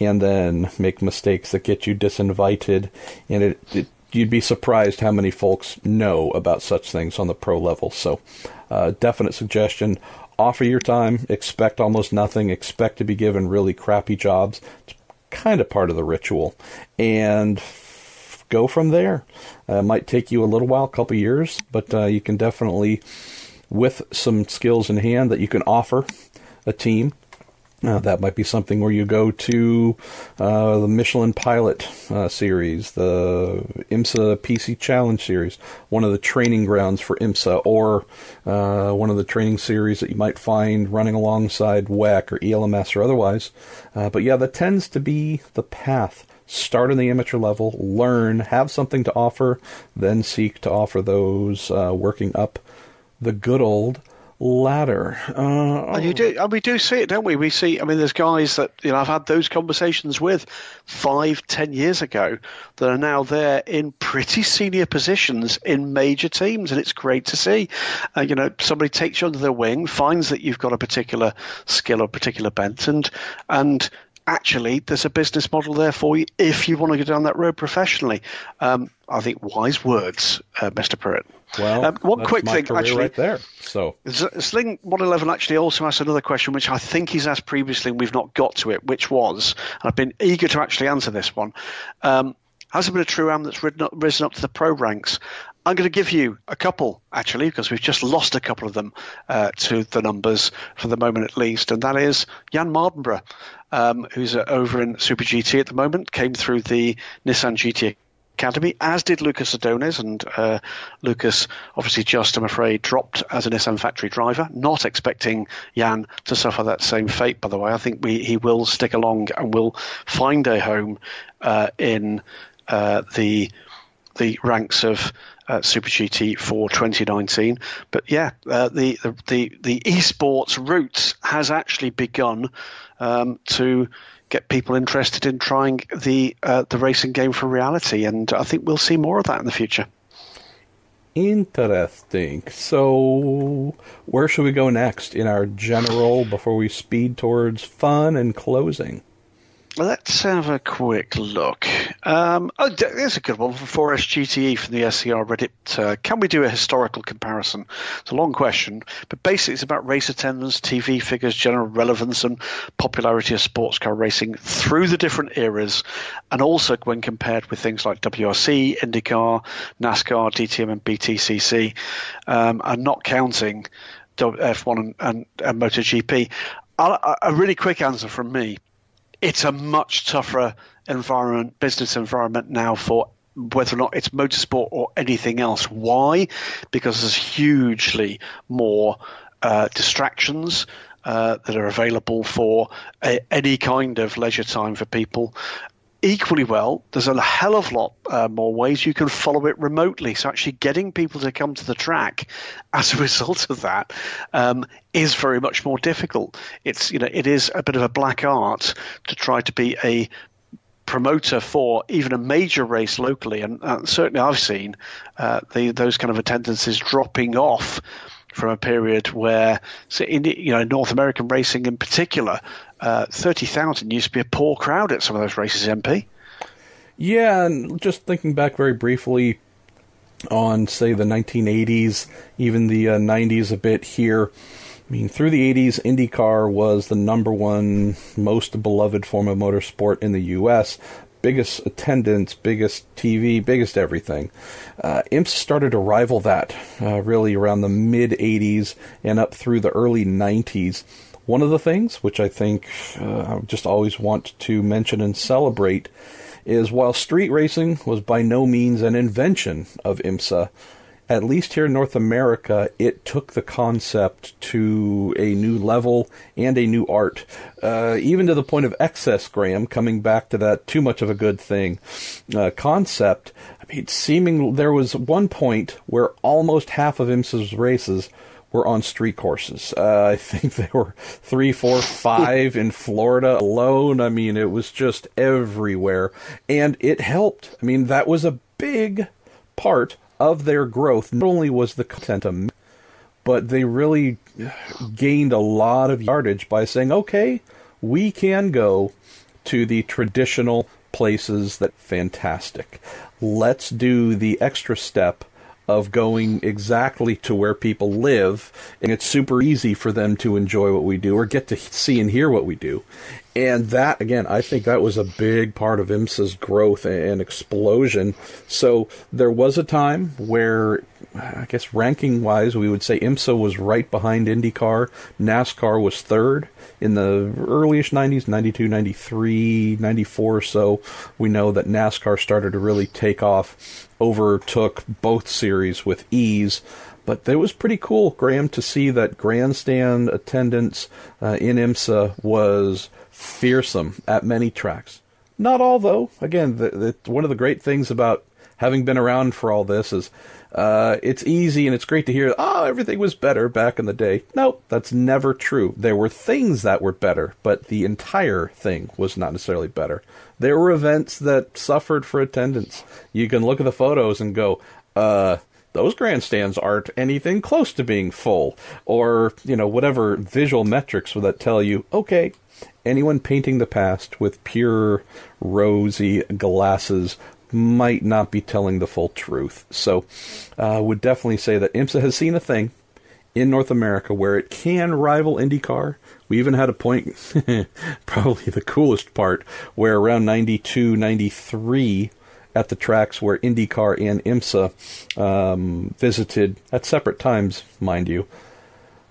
and then make mistakes that get you disinvited, and you'd be surprised how many folks know about such things on the pro level. So definite suggestion. Offer your time, expect almost nothing, expect to be given really crappy jobs. It's kind of part of the ritual. And go from there. It might take you a little while, a couple years, but you can definitely, with some skills in hand that you can offer a team, that might be something where you go to the Michelin Pilot series, the IMSA PC Challenge series, one of the training grounds for IMSA, or one of the training series that you might find running alongside WEC or AsLMS or otherwise. But yeah, that tends to be the path. Start on the amateur level, learn, have something to offer, then seek to offer those working up the good old ladder. We do see it, don't we? We see, there's guys that I've had those conversations with 5-10 years ago that are now there in pretty senior positions in major teams, and it's great to see. Somebody takes you under their wing, finds that you've got a particular skill or particular bent, and actually there's a business model there for you if you want to go down that road professionally. I think wise words, Mr. Pruitt. Well, one quick thing, actually, right there. So, Sling 111 actually also asked another question, which I think he's asked previously, and we've not got to it, which was, and I've been eager to actually answer this one. Has there been a true AM that's risen up to the pro ranks? I'm going to give you a couple, actually, because we've just lost a couple of them to the numbers for the moment at least, and that is Jan Mardenborough, who's over in Super GT at the moment, came through the Nissan GT academy, as did Lucas Adonis. And Lucas, obviously, just, I'm afraid, dropped as an SM factory driver. Not expecting Jan to suffer that same fate, by the way. I think he will stick along and will find a home in the ranks of Super GT for 2019. But yeah, the esports route has actually begun to get people interested in trying the racing game for reality, and I think we'll see more of that in the future. Interesting. So, where should we go next in our general before we speed towards fun and closing? Let's have a quick look. There's a good one for 4SGTE from the SCR Reddit. Can we do a historical comparison? It's a long question, but basically it's about race attendance, TV figures, general relevance, and popularity of sports car racing through the different eras, and also when compared with things like WRC, IndyCar, NASCAR, DTM, and BTCC, and not counting F1 and MotoGP. A really quick answer from me. It's a much tougher environment, business environment now for whether or not it's motorsport or anything else. Why? Because there's hugely more distractions that are available for any kind of leisure time for people. Equally well, there's a hell of a lot more ways you can follow it remotely. So actually getting people to come to the track as a result of that is very much more difficult. It is a bit of a black art to try to be a promoter for even a major race locally. And certainly I've seen those kind of attendances dropping off from a period where, in North American racing in particular, 30,000 used to be a poor crowd at some of those races, MP. Yeah, and just thinking back very briefly on, say, the 1980s, even the 90s a bit here. I mean, through the 80s, IndyCar was the number one most beloved form of motorsport in the U.S., biggest attendance, biggest TV, biggest everything. IMSA started to rival that really around the mid-80s and up through the early 90s. One of the things, which I think I just always want to mention and celebrate, is while street racing was by no means an invention of IMSA, at least here in North America, it took the concept to a new level and a new art, even to the point of excess, Graham, coming back to that too much of a good thing concept. I mean, there was one point where almost half of IMSA's races were on street courses. I think there were 3, 4, 5 in Florida alone. I mean, it was just everywhere. And it helped. I mean, that was a big part of their growth. Not only was the content, but they really gained a lot of yardage by saying, okay, we can go to the traditional places that fantastic. Let's do the extra step of going exactly to where people live, and it's super easy for them to enjoy what we do or get to see and hear what we do. And that, again, I think that was a big part of IMSA's growth and explosion. So there was a time where, I guess ranking-wise, we would say IMSA was right behind IndyCar. NASCAR was third in the early-ish 90s, 92, 93, 94 or so. We know that NASCAR started to really take off, overtook both series with ease. But it was pretty cool, Graham, to see that grandstand attendance in IMSA was fearsome at many tracks. Not all, though. Again, one of the great things about having been around for all this is it's easy and it's great to hear, everything was better back in the day. Nope, that's never true. There were things that were better, but the entire thing was not necessarily better. There were events that suffered for attendance. You can look at the photos and go, those grandstands aren't anything close to being full. Or, whatever visual metrics that tell you, okay, anyone painting the past with pure rosy glasses might not be telling the full truth. So I would definitely say that IMSA has seen a thing in North America where it can rival IndyCar. We even had a point, probably the coolest part, where around 92, 93, at the tracks where IndyCar and IMSA visited at separate times, mind you,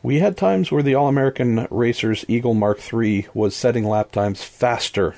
we had times where the All-American Racers Eagle Mark III was setting lap times faster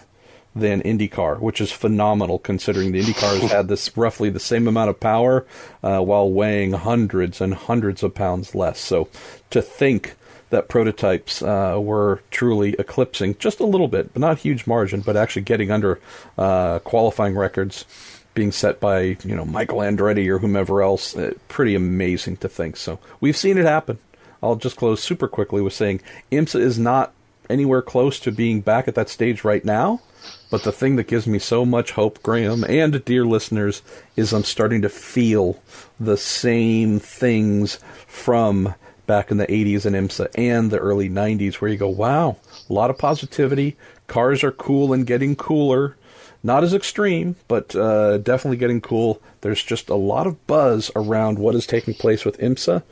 than IndyCar, which is phenomenal considering the IndyCar has had this roughly the same amount of power while weighing hundreds and hundreds of pounds less. So to think that prototypes were truly eclipsing just a little bit, but not a huge margin, but actually getting under qualifying records being set by Michael Andretti or whomever else, pretty amazing to think. So we've seen it happen. I'll just close super quickly with saying IMSA is not anywhere close to being back at that stage right now. But the thing that gives me so much hope, Graham, and dear listeners, is I'm starting to feel the same things from back in the 80s in IMSA and the early 90s where you go, wow, a lot of positivity. Cars are cool and getting cooler. Not as extreme, but definitely getting cool. There's just a lot of buzz around what is taking place with IMSA.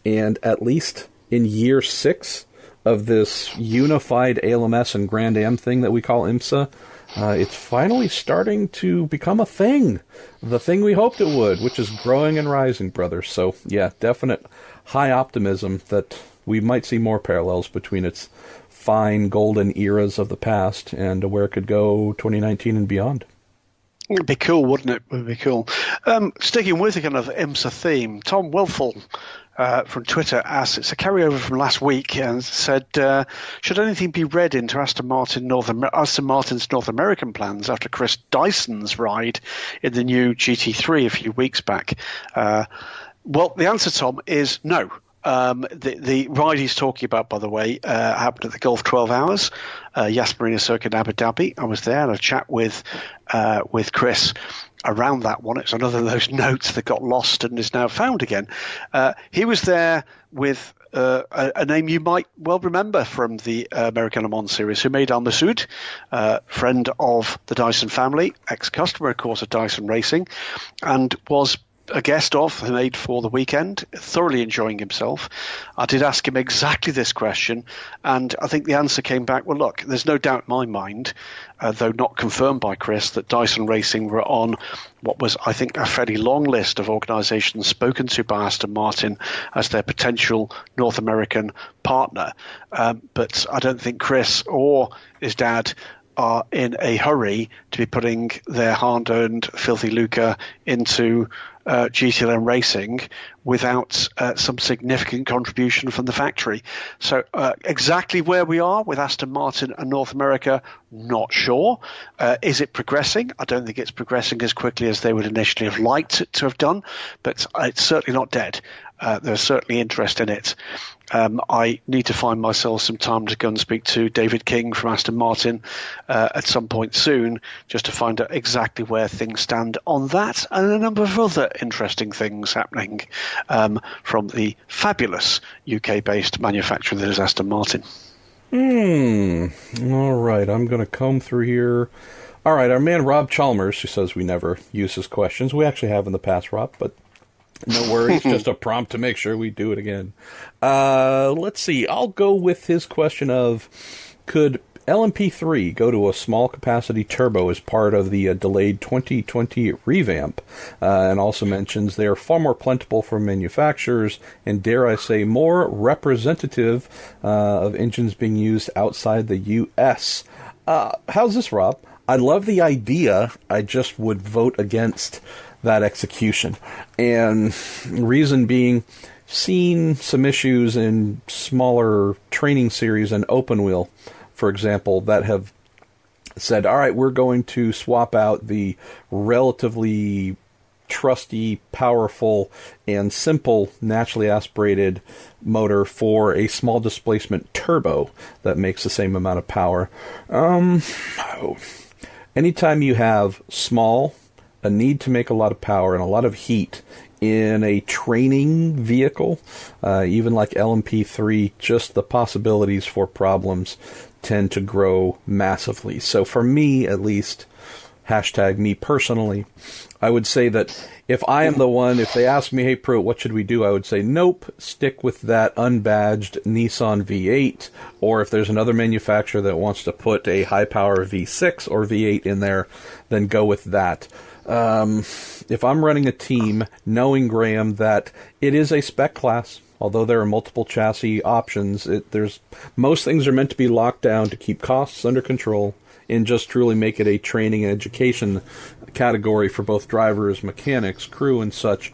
And at least in year 6 of this unified ALMS and Grand Am thing that we call IMSA, it's finally starting to become a thing. The thing we hoped it would, which is growing and rising, brother. So, yeah, definite high optimism that we might see more parallels between its fine golden eras of the past and where it could go 2019 and beyond. It'd be cool, wouldn't it? It would be cool. Sticking with the kind of IMSA theme, Tom Wilfall from Twitter asked, it's a carryover from last week, and said, should anything be read into Aston Martin's North American plans after Chris Dyson's ride in the new GT3 a few weeks back? Well, the answer, Tom, is no. The ride he's talking about, by the way, happened at the Gulf 12 Hours, Yas Marina Circuit in Abu Dhabi. I was there and I chat with Chris around that one. It's another of those notes that got lost and is now found again. He was there with a name you might well remember from the American Le Mans series, Humaid Al Masoud, friend of the Dyson family, ex-customer, of course, of Dyson Racing, and was a guest of Humaid for the weekend, thoroughly enjoying himself. I did ask him exactly this question, and I think the answer came back, well, look, there's no doubt in my mind, though not confirmed by Chris, that Dyson Racing were on what was, I think, a fairly long list of organisations spoken to by Aston Martin as their potential North American partner. But I don't think Chris or his dad are in a hurry to be putting their hard-earned filthy lucre into GTLM Racing without some significant contribution from the factory. So exactly where we are with Aston Martin and North America, not sure. Is it progressing? I don't think it's progressing as quickly as they would initially have liked it to have done, but it's certainly not dead. There's certainly interest in it. I need to find myself some time to go and speak to David King from Aston Martin at some point soon, just to find out exactly where things stand on that and a number of other interesting things happening from the fabulous UK-based manufacturer that is Aston Martin. All right, I'm going to comb through here. All right, our man Rob Chalmers, who says we never use his questions. We actually have in the past, Rob, but no worries, just a prompt to make sure we do it again. Let's see, I'll go with his question of, could LMP3 go to a small capacity turbo as part of the delayed 2020 revamp? And also mentions they are far more plentiful for manufacturers and, dare I say, more representative of engines being used outside the U.S. How's this, Rob? I love the idea. I just would vote against that execution. And reason being, seen some issues in smaller training series and open wheel, for example, that have said, all right, we're going to swap out the relatively trusty, powerful, and simple naturally aspirated motor for a small displacement turbo that makes the same amount of power. Anytime you have small, a need to make a lot of power and a lot of heat in a training vehicle, even like LMP3, just the possibilities for problems tend to grow massively. So for me, at least, hashtag me personally, I would say that if I am the one, if they ask me, hey, Pruitt, what should we do? I would say, nope, stick with that unbadged Nissan V8. Or if there's another manufacturer that wants to put a high-power V6 or V8 in there, then go with that. If I'm running a team, knowing, Graham, that it is a spec class, although there are multiple chassis options, most things are meant to be locked down to keep costs under control and just truly make it a training and education category for both drivers, mechanics, crew, and such.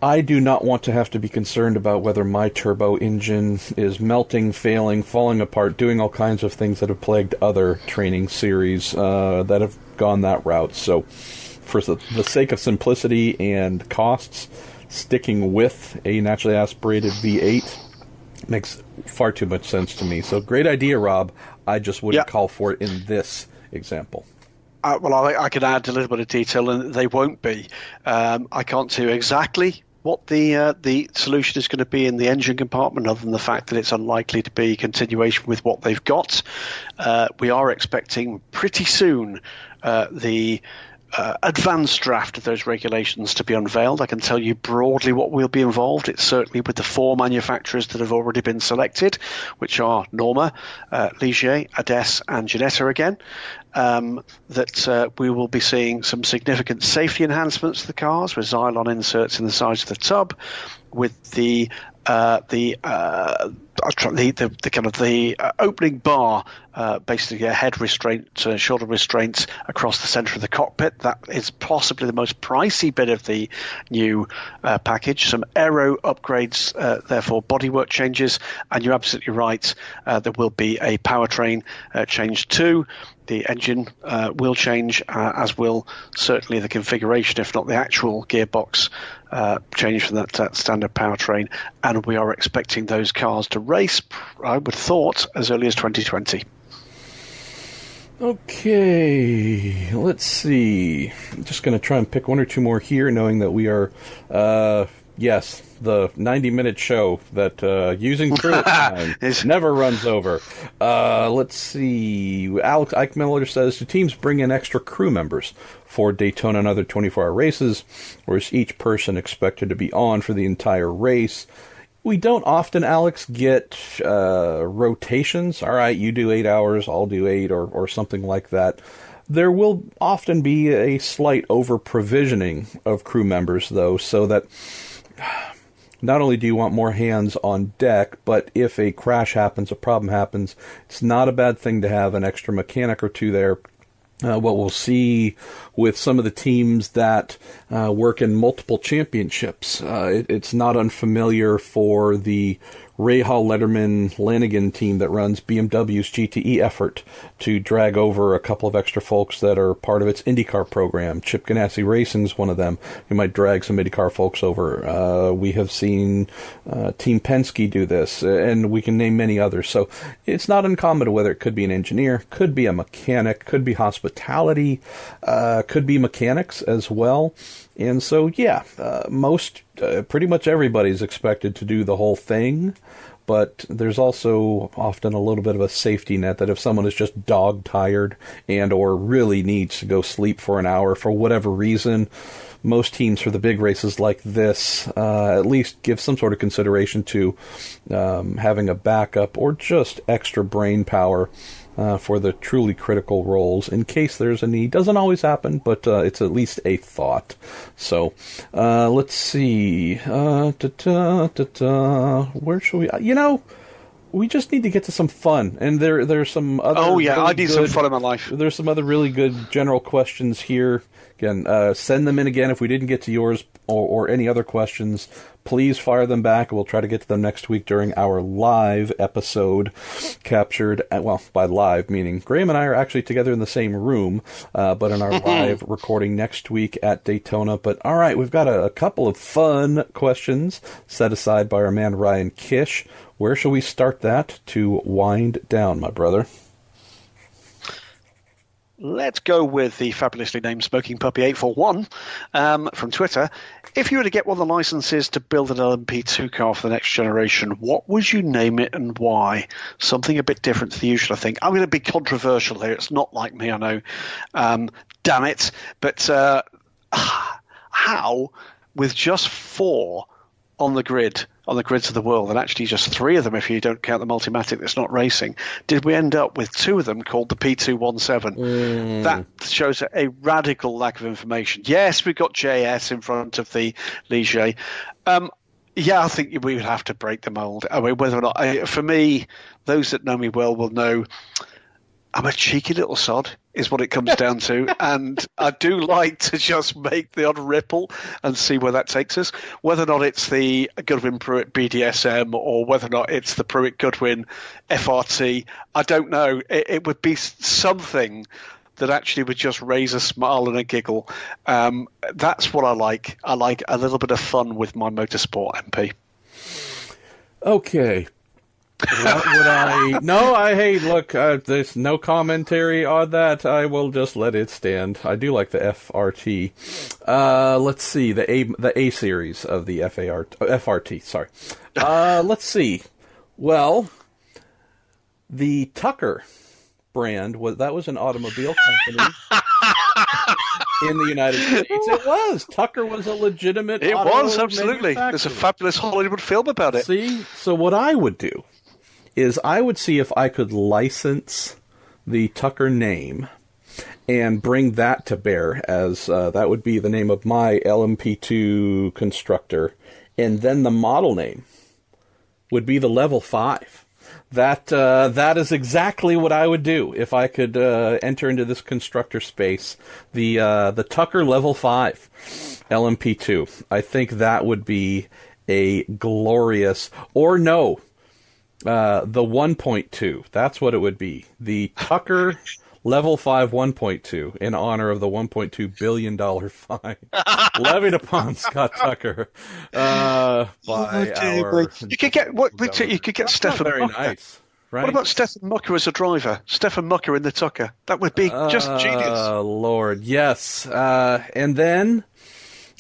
I do not want to have to be concerned about whether my turbo engine is melting, failing, falling apart, doing all kinds of things that have plagued other training series that have gone that route. So, for the sake of simplicity and costs, sticking with a naturally aspirated V8 makes far too much sense to me. So, great idea, Rob. I just wouldn't call for it in this example. Well, I can add a little bit of detail, and they won't be. I can't tell you exactly what the solution is going to be in the engine compartment, other than the fact that it's unlikely to be continuation with what they've got. We are expecting pretty soon the advanced draft of those regulations to be unveiled. I can tell you broadly what will be involved. It's certainly with the 4 manufacturers that have already been selected, which are Norma, Ligier, Ades, and Ginetta again. That we will be seeing some significant safety enhancements to the cars with Xylon inserts in the sides of the tub, with the opening bar, basically a head restraint, shoulder restraints across the center of the cockpit. That is possibly the most pricey bit of the new package. Some aero upgrades, therefore bodywork changes, and you're absolutely right. There will be a powertrain change too. The engine will change, as will certainly the configuration, if not the actual gearbox change from that standard powertrain. And we are expecting those cars to race, I would have thought, as early as 2020. Okay, let's see. I'm just going to try and pick one or two more here, knowing that we are, the 90-minute show that using crew time never runs over. Let's see. Alex Eichmiller says, do teams bring in extra crew members for Daytona and other 24-hour races, or is each person expected to be on for the entire race? We don't often, Alex, get rotations. All right, you do 8 hours, I'll do 8, or something like that. There will often be a slight over-provisioning of crew members, though, so that not only do you want more hands on deck, but if a crash happens, a problem happens, it's not a bad thing to have an extra mechanic or two there. What we'll see with some of the teams that work in multiple championships, it's not unfamiliar for the Rahal, Letterman, Lanigan team that runs BMW's GTE effort to drag over a couple of extra folks that are part of its IndyCar program. Chip Ganassi Racing's one of them. You might drag some IndyCar folks over. We have seen Team Penske do this, and we can name many others. So it's not uncommon, whether it could be an engineer, could be a mechanic, could be hospitality, could be mechanics as well. And so, pretty much everybody's expected to do the whole thing, but there's also often a little bit of a safety net that if someone is just dog-tired and or really needs to go sleep for an hour for whatever reason, most teams for the big races like this at least give some sort of consideration to having a backup or just extra brain power for the truly critical roles in case there's a need. Doesn't always happen, but it's at least a thought. So let's see. Where should we? We just need to get to some fun, and there's some other. Oh yeah, really I need some fun in my life. There's some other really good general questions here. Again, send them in again if we didn't get to yours or any other questions. Please fire them back. We'll try to get to them next week during our live episode, captured, by live, meaning Graham and I are actually together in the same room, but in our live recording next week at Daytona. But all right, we've got a couple of fun questions set aside by our man Ryan Kish. Where shall we start that to wind down, my brother? Let's go with the fabulously named Smoking Puppy 841 from Twitter. If you were to get one of the licenses to build an LMP2 car for the next generation, what would you name it and why? Something a bit different to the usual, I think. I'm going to be controversial here. It's not like me, I know. Damn it. But how, with just 4 on the grids of the world, and actually just 3 of them if you don't count the Multimatic that's not racing, did we end up with 2 of them called the P217? That shows a radical lack of information. Yes, we've got JS in front of the Ligier. Yeah, I think we would have to break the mold. I mean, whether or not, for me, those that know me well will know I'm a cheeky little sod, is what it comes down to. And I do like to just make the odd ripple and see where that takes us. Whether or not it's the Goodwin Pruitt BDSM or whether or not it's the Pruitt Goodwin FRT, I don't know. It would be something that actually would just raise a smile and a giggle. That's what I like. I like a little bit of fun with my motorsport, MP. Okay. What would I... No, hey, look, there's no commentary on that. I will just let it stand. I do like the FRT. Let's see, the A series of the FRT, sorry. Let's see. Well, the Tucker brand, that was an automobile company in the United States. It was. Tucker was a legitimate It was, absolutely. There's a fabulous Hollywood film about it. See? So what I would do is I would see if I could license the Tucker name and bring that to bear as that would be the name of my LMP2 constructor, and then the model name would be the Level 5. That is exactly what I would do if I could enter into this constructor space. The Tucker Level 5 LMP2. I think that would be a glorious, or no, the 1.2. That's what it would be. The Tucker Level 5 1.2 in honor of the $1.2 billion fine levied upon Scott Tucker by our... You could get you could get Stefan very Mucker. Nice, right? What about Stefan Mucker as a driver? Stefan Mucker in the Tucker. That would be just genius. Oh, Lord, yes. And then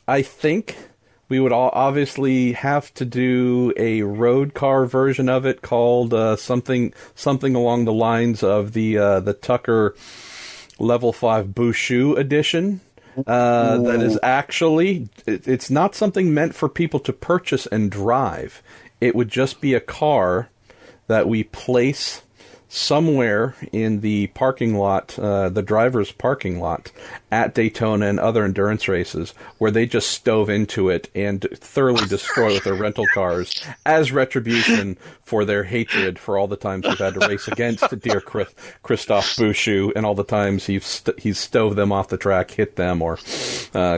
I think we would obviously have to do a road car version of it called something along the lines of the Tucker Level 5 Bushu edition. That is actually, it's not something meant for people to purchase and drive. It would just be a car that we place somewhere in the parking lot, the driver's parking lot at Daytona and other endurance races, where they just stove into it and thoroughly destroy with their rental cars as retribution for their hatred for all the times we've had to race against dear Christophe Bouchou and all the times he's stoved them off the track, hit them, or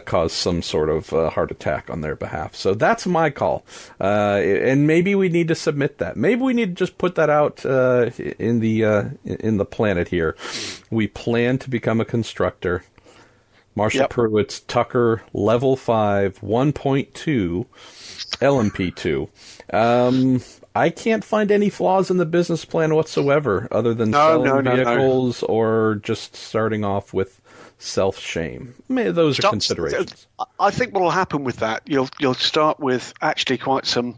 caused some sort of heart attack on their behalf. So that's my call. And maybe we need to submit that. Maybe we need to just put that out in the planet here. We plan to become a constructor. Marshall Pruitt's Tucker Level 5 1.2 LMP2. I can't find any flaws in the business plan whatsoever, other than selling vehicles or just starting off with self-shame. Those are considerations. I think what will happen with that, you'll start with actually quite some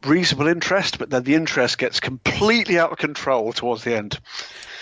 reasonable interest, but then the interest gets completely out of control towards the end.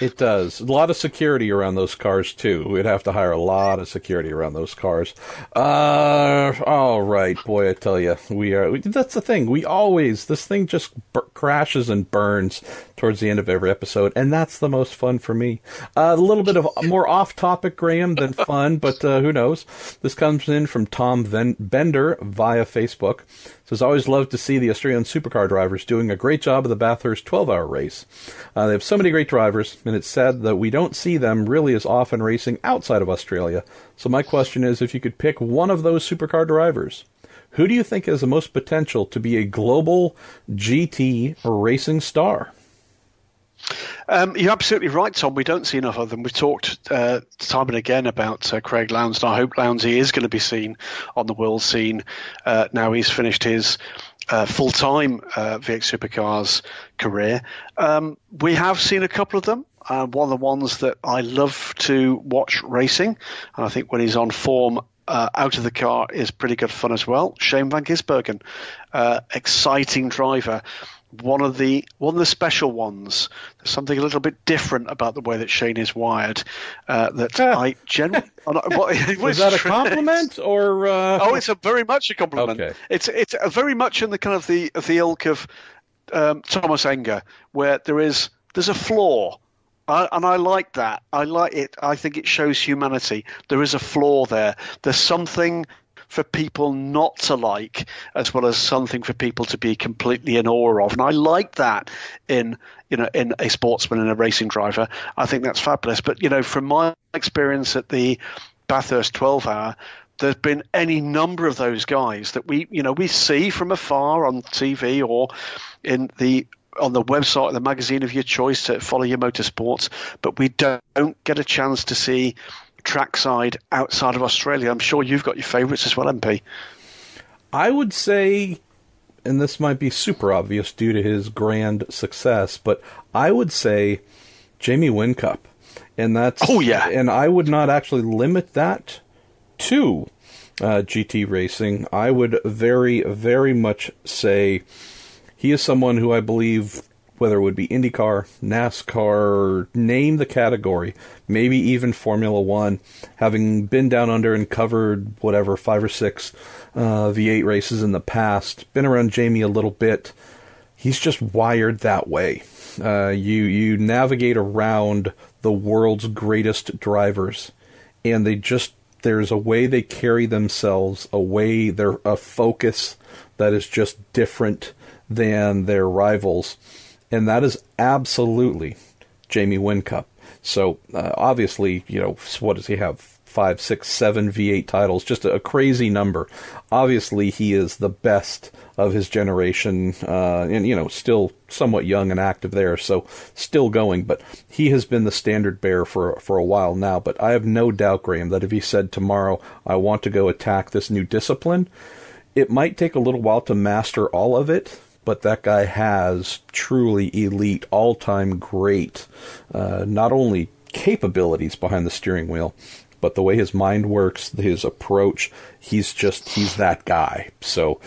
It does. A lot of security around those cars, too. We'd have to hire a lot of security around those cars. All right. Boy, I tell you, that's the thing. This thing just crashes and burns towards the end of every episode, and that's the most fun for me. A little bit of more off-topic, Graham, than fun, but who knows? This comes in from Tom Bender via Facebook. Says, always love to see the Australian supercar drivers doing a great job of the Bathurst 12-hour race. They have so many great drivers, and it's sad that we don't see them really as often racing outside of Australia. So my question is, if you could pick one of those supercar drivers, who do you think has the most potential to be a global GT racing star? You're absolutely right, Tom. We don't see enough of them. We've talked time and again about Craig Lowndes, and I hope Lowndesy is going to be seen on the world scene. Now he's finished his full-time VX Supercars career. We have seen a couple of them. One of the ones that I love to watch racing, and I think when he's on form out of the car is pretty good fun as well. Shane van Gisbergen, exciting driver. One of the special ones. There's something a little bit different about the way that Shane is wired. I generally. Was that a compliment or? It's very much a compliment. Okay. It's very much in the kind of the ilk of Thomas Enger, where there's a flaw. And I like that. I like it. I think it shows humanity. There is a flaw there. There's something for people not to like, as well as something for people to be completely in awe of. And I like that in a sportsman and a racing driver. I think that's fabulous. But from my experience at the Bathurst 12 Hour, there's been any number of those guys that we see from afar on TV or on the website of the magazine of your choice to follow your motorsports, but we don't get a chance to see trackside outside of Australia. I'm sure you've got your favourites as well, MP. I would say, and this might be super obvious due to his grand success, but I would say Jamie Whincup. And that's, oh yeah, and I would not actually limit that to GT racing. I would very, very much say he is someone who I believe, whether it would be IndyCar, NASCAR, name the category, maybe even Formula One, having been down under and covered whatever 5 or 6 V8 races in the past, been around Jamie a little bit. He's just wired that way. You navigate around the world's greatest drivers, and there's a way they carry themselves, a focus that is just different than their rivals, and that is absolutely Jamie Whincup. So obviously, what does he have? 5, 6, 7 V8 titles, just a crazy number. Obviously, he is the best of his generation, and still somewhat young and active there, so still going. But he has been the standard bearer for a while now. But I have no doubt, Graham, that if he said tomorrow, I want to go attack this new discipline, it might take a little while to master all of it. But that guy has truly elite, all-time great, not only capabilities behind the steering wheel, but the way his mind works, his approach, he's that guy. So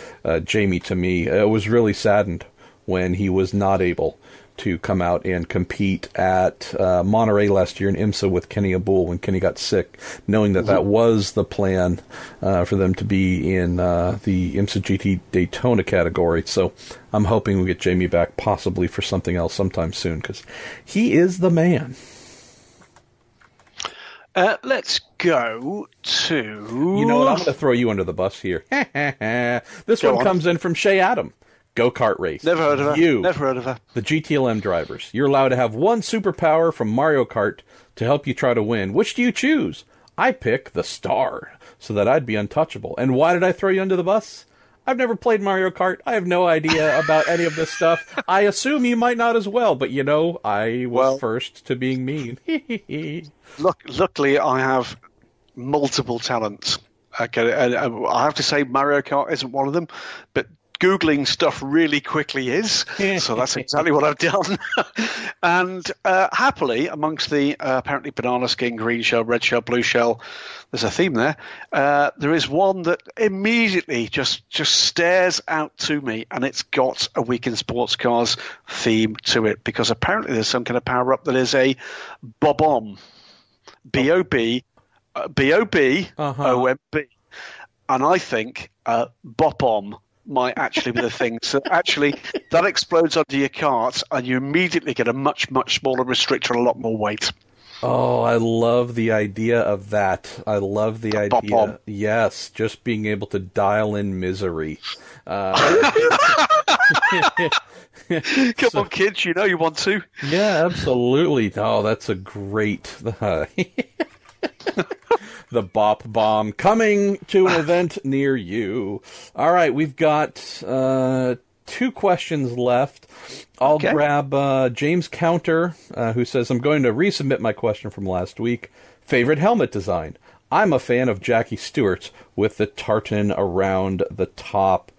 Jamie, to me, was really saddened when he was not able to come out and compete at Monterey last year in IMSA with Kenny Abul when Kenny got sick, knowing that was the plan for them to be in the IMSA GT Daytona category. So I'm hoping we get Jamie back possibly for something else sometime soon, because he is the man. Let's go to... You know what? I'm going to throw you under the bus here. This one comes in from Shay Adam. Go-kart race. Never heard of her. Never heard of her. The GTLM drivers. You're allowed to have one superpower from Mario Kart to help you try to win. Which do you choose? I pick the star, so that I'd be untouchable. And why did I throw you under the bus? I've never played Mario Kart. I have no idea about any of this stuff. I assume you might not as well, but I was first to being mean. Luckily, I have multiple talents. Okay, and I have to say Mario Kart isn't one of them, but Googling stuff really quickly is. So that's exactly what I've done. And happily, amongst the apparently banana skin, green shell, red shell, blue shell, there's a theme there. There is one that immediately just stares out to me, and it's got a Week in Sports Cars theme to it, because apparently there's some kind of power-up that is a Bob-omb. B-O-B, B-O-B-O-M-B. And I think Bop-omb might actually be the thing. So actually, that explodes onto your cart, and you immediately get a much, much smaller restrictor and a lot more weight. Oh, I love the idea of that. I love the idea. Bop-omb. Yes, just being able to dial in misery. Come on, kids, you want to. Yeah, absolutely. Oh, that's a great... The Bop Bomb coming to an event near you. All right, we've got 2 questions left. I'll grab James Counter, who says, I'm going to resubmit my question from last week. Favorite helmet design? I'm a fan of Jackie Stewart's with the tartan around the top.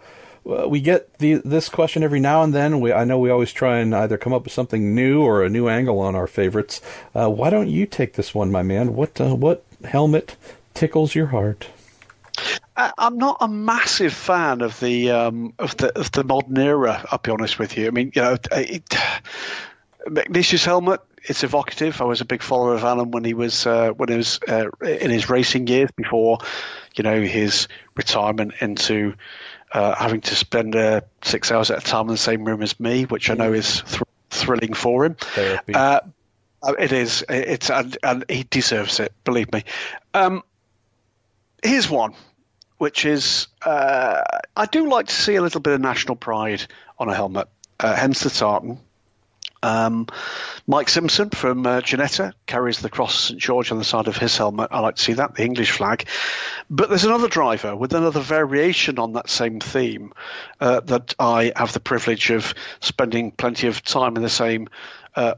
We get this question every now and then. I know we always try and either come up with something new or a new angle on our favorites. Why don't you take this one, my man? What helmet tickles your heart? I'm not a massive fan of the modern era. I'll be honest with you. I mean, McNish's helmet. It's evocative. I was a big follower of Alan when he was in his racing years before, his retirement into having to spend 6 hours at a time in the same room as me, which I know is thrilling for him. It is. And he deserves it. Believe me. Here's one. which is I do like to see a little bit of national pride on a helmet, hence the tartan. Mike Simpson from Ginetta carries the Cross of St George on the side of his helmet. I like to see that, the English flag. But there's another driver with another variation on that same theme that I have the privilege of spending plenty of time in the same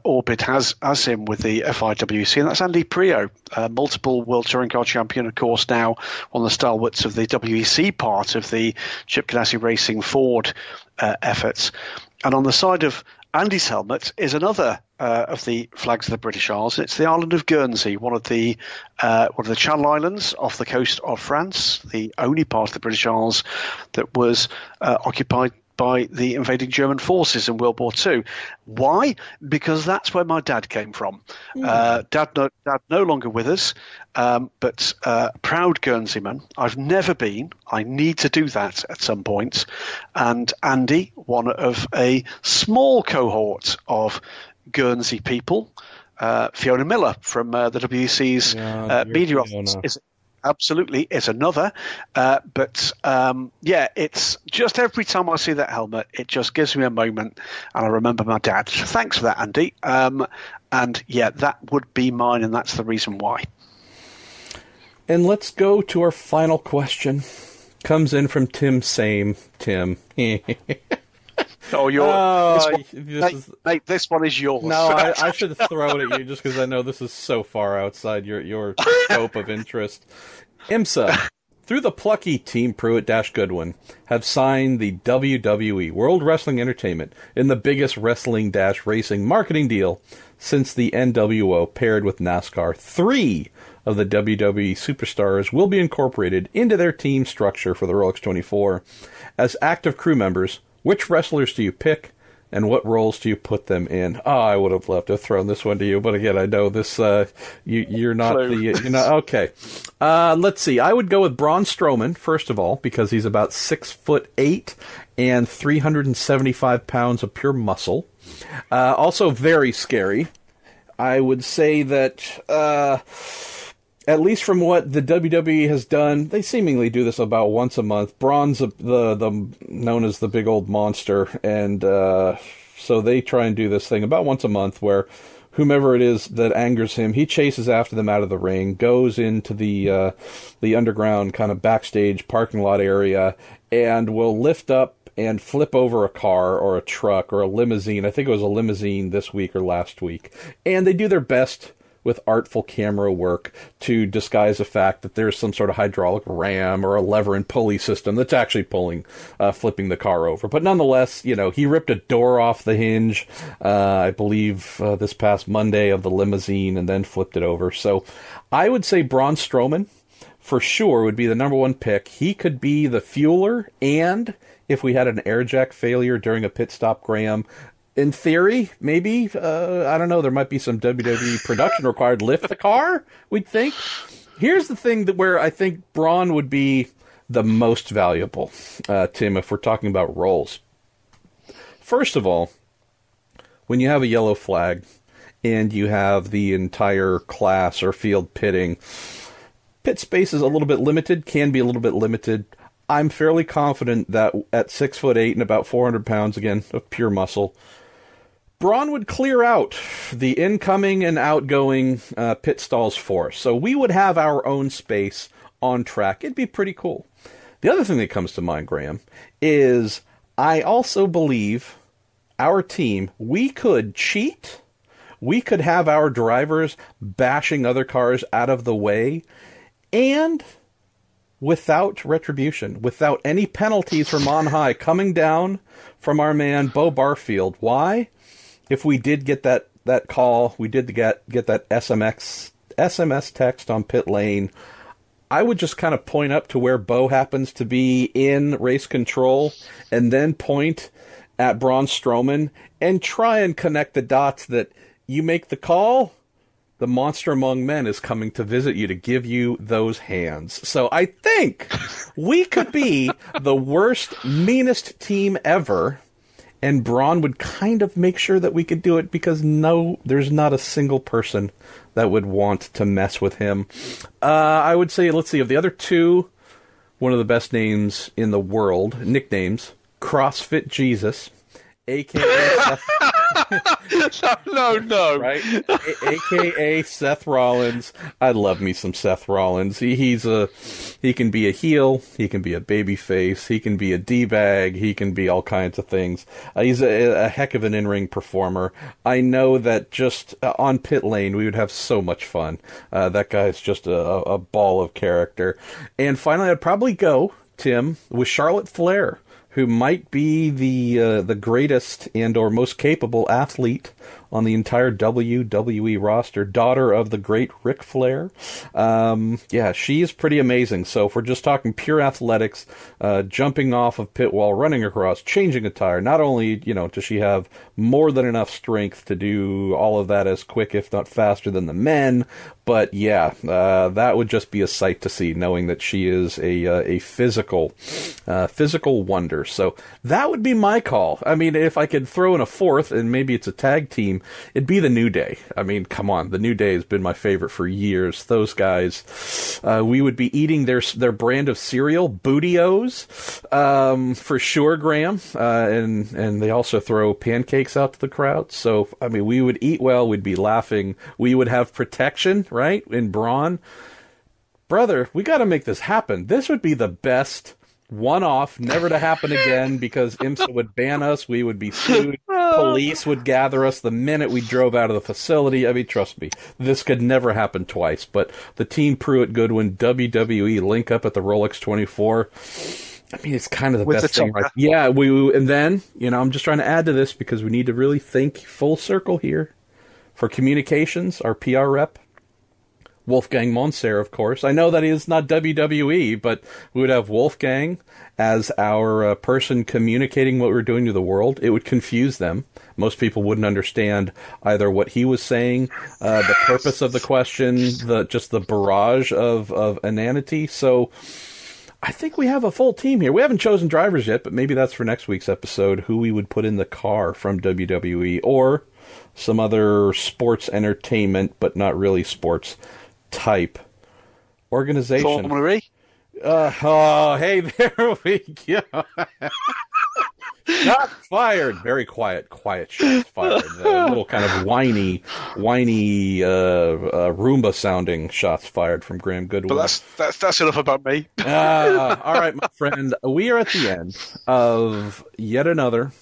orbit as him with the FIWC, and that's Andy Prio, multiple World Touring Car Champion, of course, now one of the stalwarts of the WEC part of the Chip Ganassi Racing Ford efforts. And on the side of Andy's helmet is another of the flags of the British Isles. It's the island of Guernsey, one of the Channel Islands off the coast of France, the only part of the British Isles that was occupied by the invading German forces in World War II. Why? Because that's where my dad came from. Dad no longer with us, but proud Guernseyman. I've never been. I need to do that at some point. And Andy, one of a small cohort of Guernsey people, Fiona Miller from the WEC's media office, absolutely, it's another. But it's just every time I see that helmet, it just gives me a moment, and I remember my dad. So thanks for that, Andy. And yeah, that would be mine, and that's the reason why. And let's go to our final question. Comes in from Tim Same. Tim. This one is yours. No, I should throw it at you just because I know this is so far outside your scope of interest. IMSA, through the plucky Team Pruitt-Goodwin, have signed the WWE, World Wrestling Entertainment, in the biggest wrestling-racing marketing deal since the NWO paired with NASCAR. 3 of the WWE superstars will be incorporated into their team structure for the Rolex 24. As active crew members, which wrestlers do you pick, and what roles do you put them in? Oh, I would have loved to have thrown this one to you, but again, I know this. You're not okay. Let's see. I would go with Braun Strowman first of all because he's about 6'8" and 375 pounds of pure muscle. Also very scary. I would say that. At least from what the WWE has done, they seemingly do this about once a month. Braun's the known as the big old monster, and so they try and do this thing about once a month where whomever it is that angers him, he chases after them out of the ring, goes into the underground kind of backstage parking lot area, and will lift up and flip over a car or a truck or a limousine. I think it was a limousine this week or last week. And they do their best with artful camera work to disguise the fact that there's some sort of hydraulic ram or a lever and pulley system that's actually flipping the car over. But nonetheless, he ripped a door off the hinge, I believe this past Monday of the limousine and then flipped it over. So I would say Braun Strowman for sure would be the number one pick. He could be the fueler, and if we had an air jack failure during a pit stop, Graham, in theory, maybe, I don't know, there might be some WWE production required. Lift the car, we'd think. Here's the thing where I think Braun would be the most valuable, Tim, if we're talking about roles. First of all, when you have a yellow flag and you have the entire class or field pitting, pit space is a little bit limited, can be a little bit limited. I'm fairly confident that at 6'8" and about 400 pounds, again, of pure muscle, Braun would clear out the incoming and outgoing pit stalls for us. So we would have our own space on track. It'd be pretty cool. The other thing that comes to mind, Graham, is I also believe our team, we could cheat. We could have our drivers bashing other cars out of the way, and without retribution, without any penalties from on high coming down from our man Bo Barfield. Why? If we did get that call, we did get that SMS text on pit lane, I would just kind of point up to where Bo happens to be in race control and then point at Braun Strowman and try and connect the dots that you make the call, the monster among men is coming to visit you to give you those hands. So I think we could be the worst, meanest team ever, and Braun would kind of make sure that we could do it because there's not a single person that would want to mess with him. I would say, let's see, of the other two, one of the best names in the world, nicknames, CrossFit Jesus, a.k.a. Seth... No. Right? A.k.a. Seth Rollins. I love me some Seth Rollins. He can be a heel, he can be a baby face, he can be a D-bag, he can be all kinds of things. He's a heck of an in-ring performer. I know that just on pit lane we would have so much fun. That guy's just a ball of character. And finally, I'd probably go, Tim, with Charlotte Flair, who might be the greatest and or most capable athlete on the entire WWE roster, daughter of the great Ric Flair. Yeah, she is pretty amazing. So if we're just talking pure athletics, jumping off of pit wall, running across, changing a tire, not only, does she have more than enough strength to do all of that as quick, if not faster than the men, but yeah, that would just be a sight to see, knowing that she is a physical wonder. So that would be my call. I mean, if I could throw in a fourth, and maybe it's a tag team, it'd be the New Day. I mean, come on, the New Day has been my favorite for years. Those guys, we would be eating their brand of cereal, Booty-O's, for sure, Graham. And they also throw pancakes out to the crowd. So, I mean, we would eat well, we'd be laughing, we would have protection, right, in brawn. Brother, we got to make this happen. This would be the best one-off, never to happen again, because IMSA would ban us, we would be sued, police would gather us the minute we drove out of the facility. I mean, trust me, this could never happen twice. But the Team Pruitt Goodwin WWE link up at the Rolex 24, I mean, it's kind of the best thing, right? Yeah, and then, I'm just trying to add to this because we need to really think full circle here. For communications, our PR rep, Wolfgang Monser, of course. I know that he is not WWE, but we would have Wolfgang as our person communicating what we're doing to the world. It would confuse them. Most people wouldn't understand either what he was saying, the purpose of the question, just the barrage of inanity. So I think we have a full team here. We haven't chosen drivers yet, but maybe that's for next week's episode, who we would put in the car from WWE or some other sports entertainment, but not really sports type organization. Formula E? Hey, there we go. Shots fired. Very quiet shots fired. A little kind of whiny, Roomba sounding shots fired from Graham Goodwin. But that's enough about me. All right, my friend. We are at the end of yet another,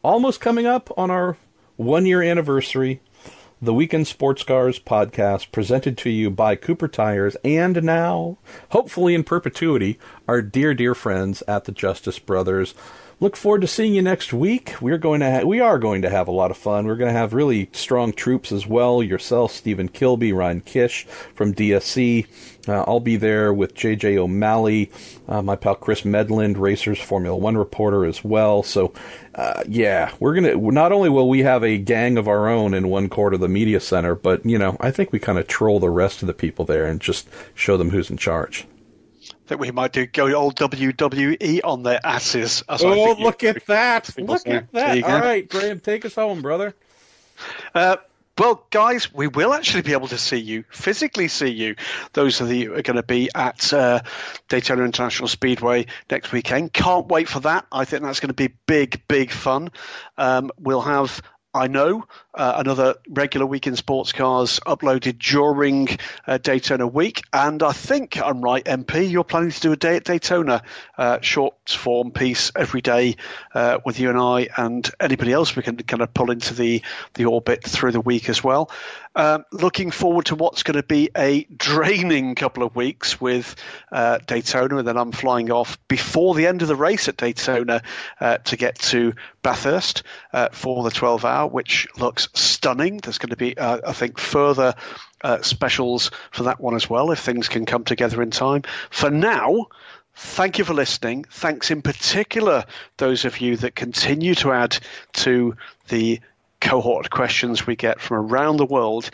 almost coming up on our 1-year anniversary, the Weekend Sports Cars podcast, presented to you by Cooper Tires, and now, hopefully in perpetuity, our dear, dear friends at the Justice Brothers. Look forward to seeing you next week. We are going to have a lot of fun. We're going to have really strong troops as well. Yourself, Stephen Kilby, Ryan Kish from DSC. I'll be there with JJ O'Malley, my pal Chris Medland, Racers Formula One reporter as well. So, not only will we have a gang of our own in one quarter of the media center, but, I think we kind of troll the rest of the people there and just show them who's in charge. That we might go old WWE on their asses. Look at that. Look at that. All right, Graham, take us home, brother. Well, guys, we will actually be able to physically see you. Those of you who are going to be at Daytona International Speedway next weekend. Can't wait for that. I think that's going to be big, big fun. We'll have, I know, another regular Weekend Sports Cars uploaded during Daytona week. And I think I'm right, MP, you're planning to do a day at Daytona short form piece every day with you and I and anybody else we can kind of pull into the orbit through the week as well. Looking forward to what's going to be a draining couple of weeks with Daytona, and then I'm flying off before the end of the race at Daytona to get to Bathurst for the 12-hour, which looks stunning. There's going to be, I think, further specials for that one as well, if things can come together in time. For now, thank you for listening. Thanks in particular those of you that continue to add to the cohort questions we get from around the world.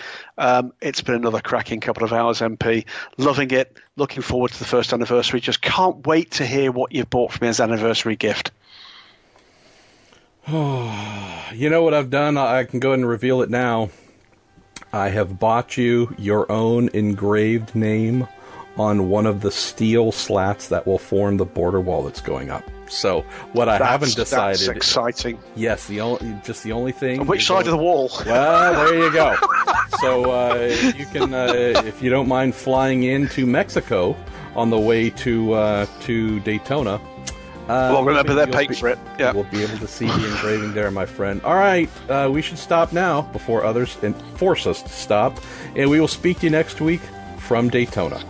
It's been another cracking couple of hours, MP. Loving it. Looking forward to the first anniversary. Just can't wait to hear what you've bought for me as anniversary gift. You know what I've done? I can go ahead and reveal it now. I have bought you your own engraved name on one of the steel slats that will form the border wall that's going up. So what I haven't decided. That's exciting. Yes, the only thing. On which side of the wall? Well, there you go. So you can, if you don't mind flying into Mexico on the way to Daytona. Well, remember they're paying for it. Yeah, we'll be able to see the engraving there, my friend. All right, we should stop now before others force us to stop, and we will speak to you next week from Daytona.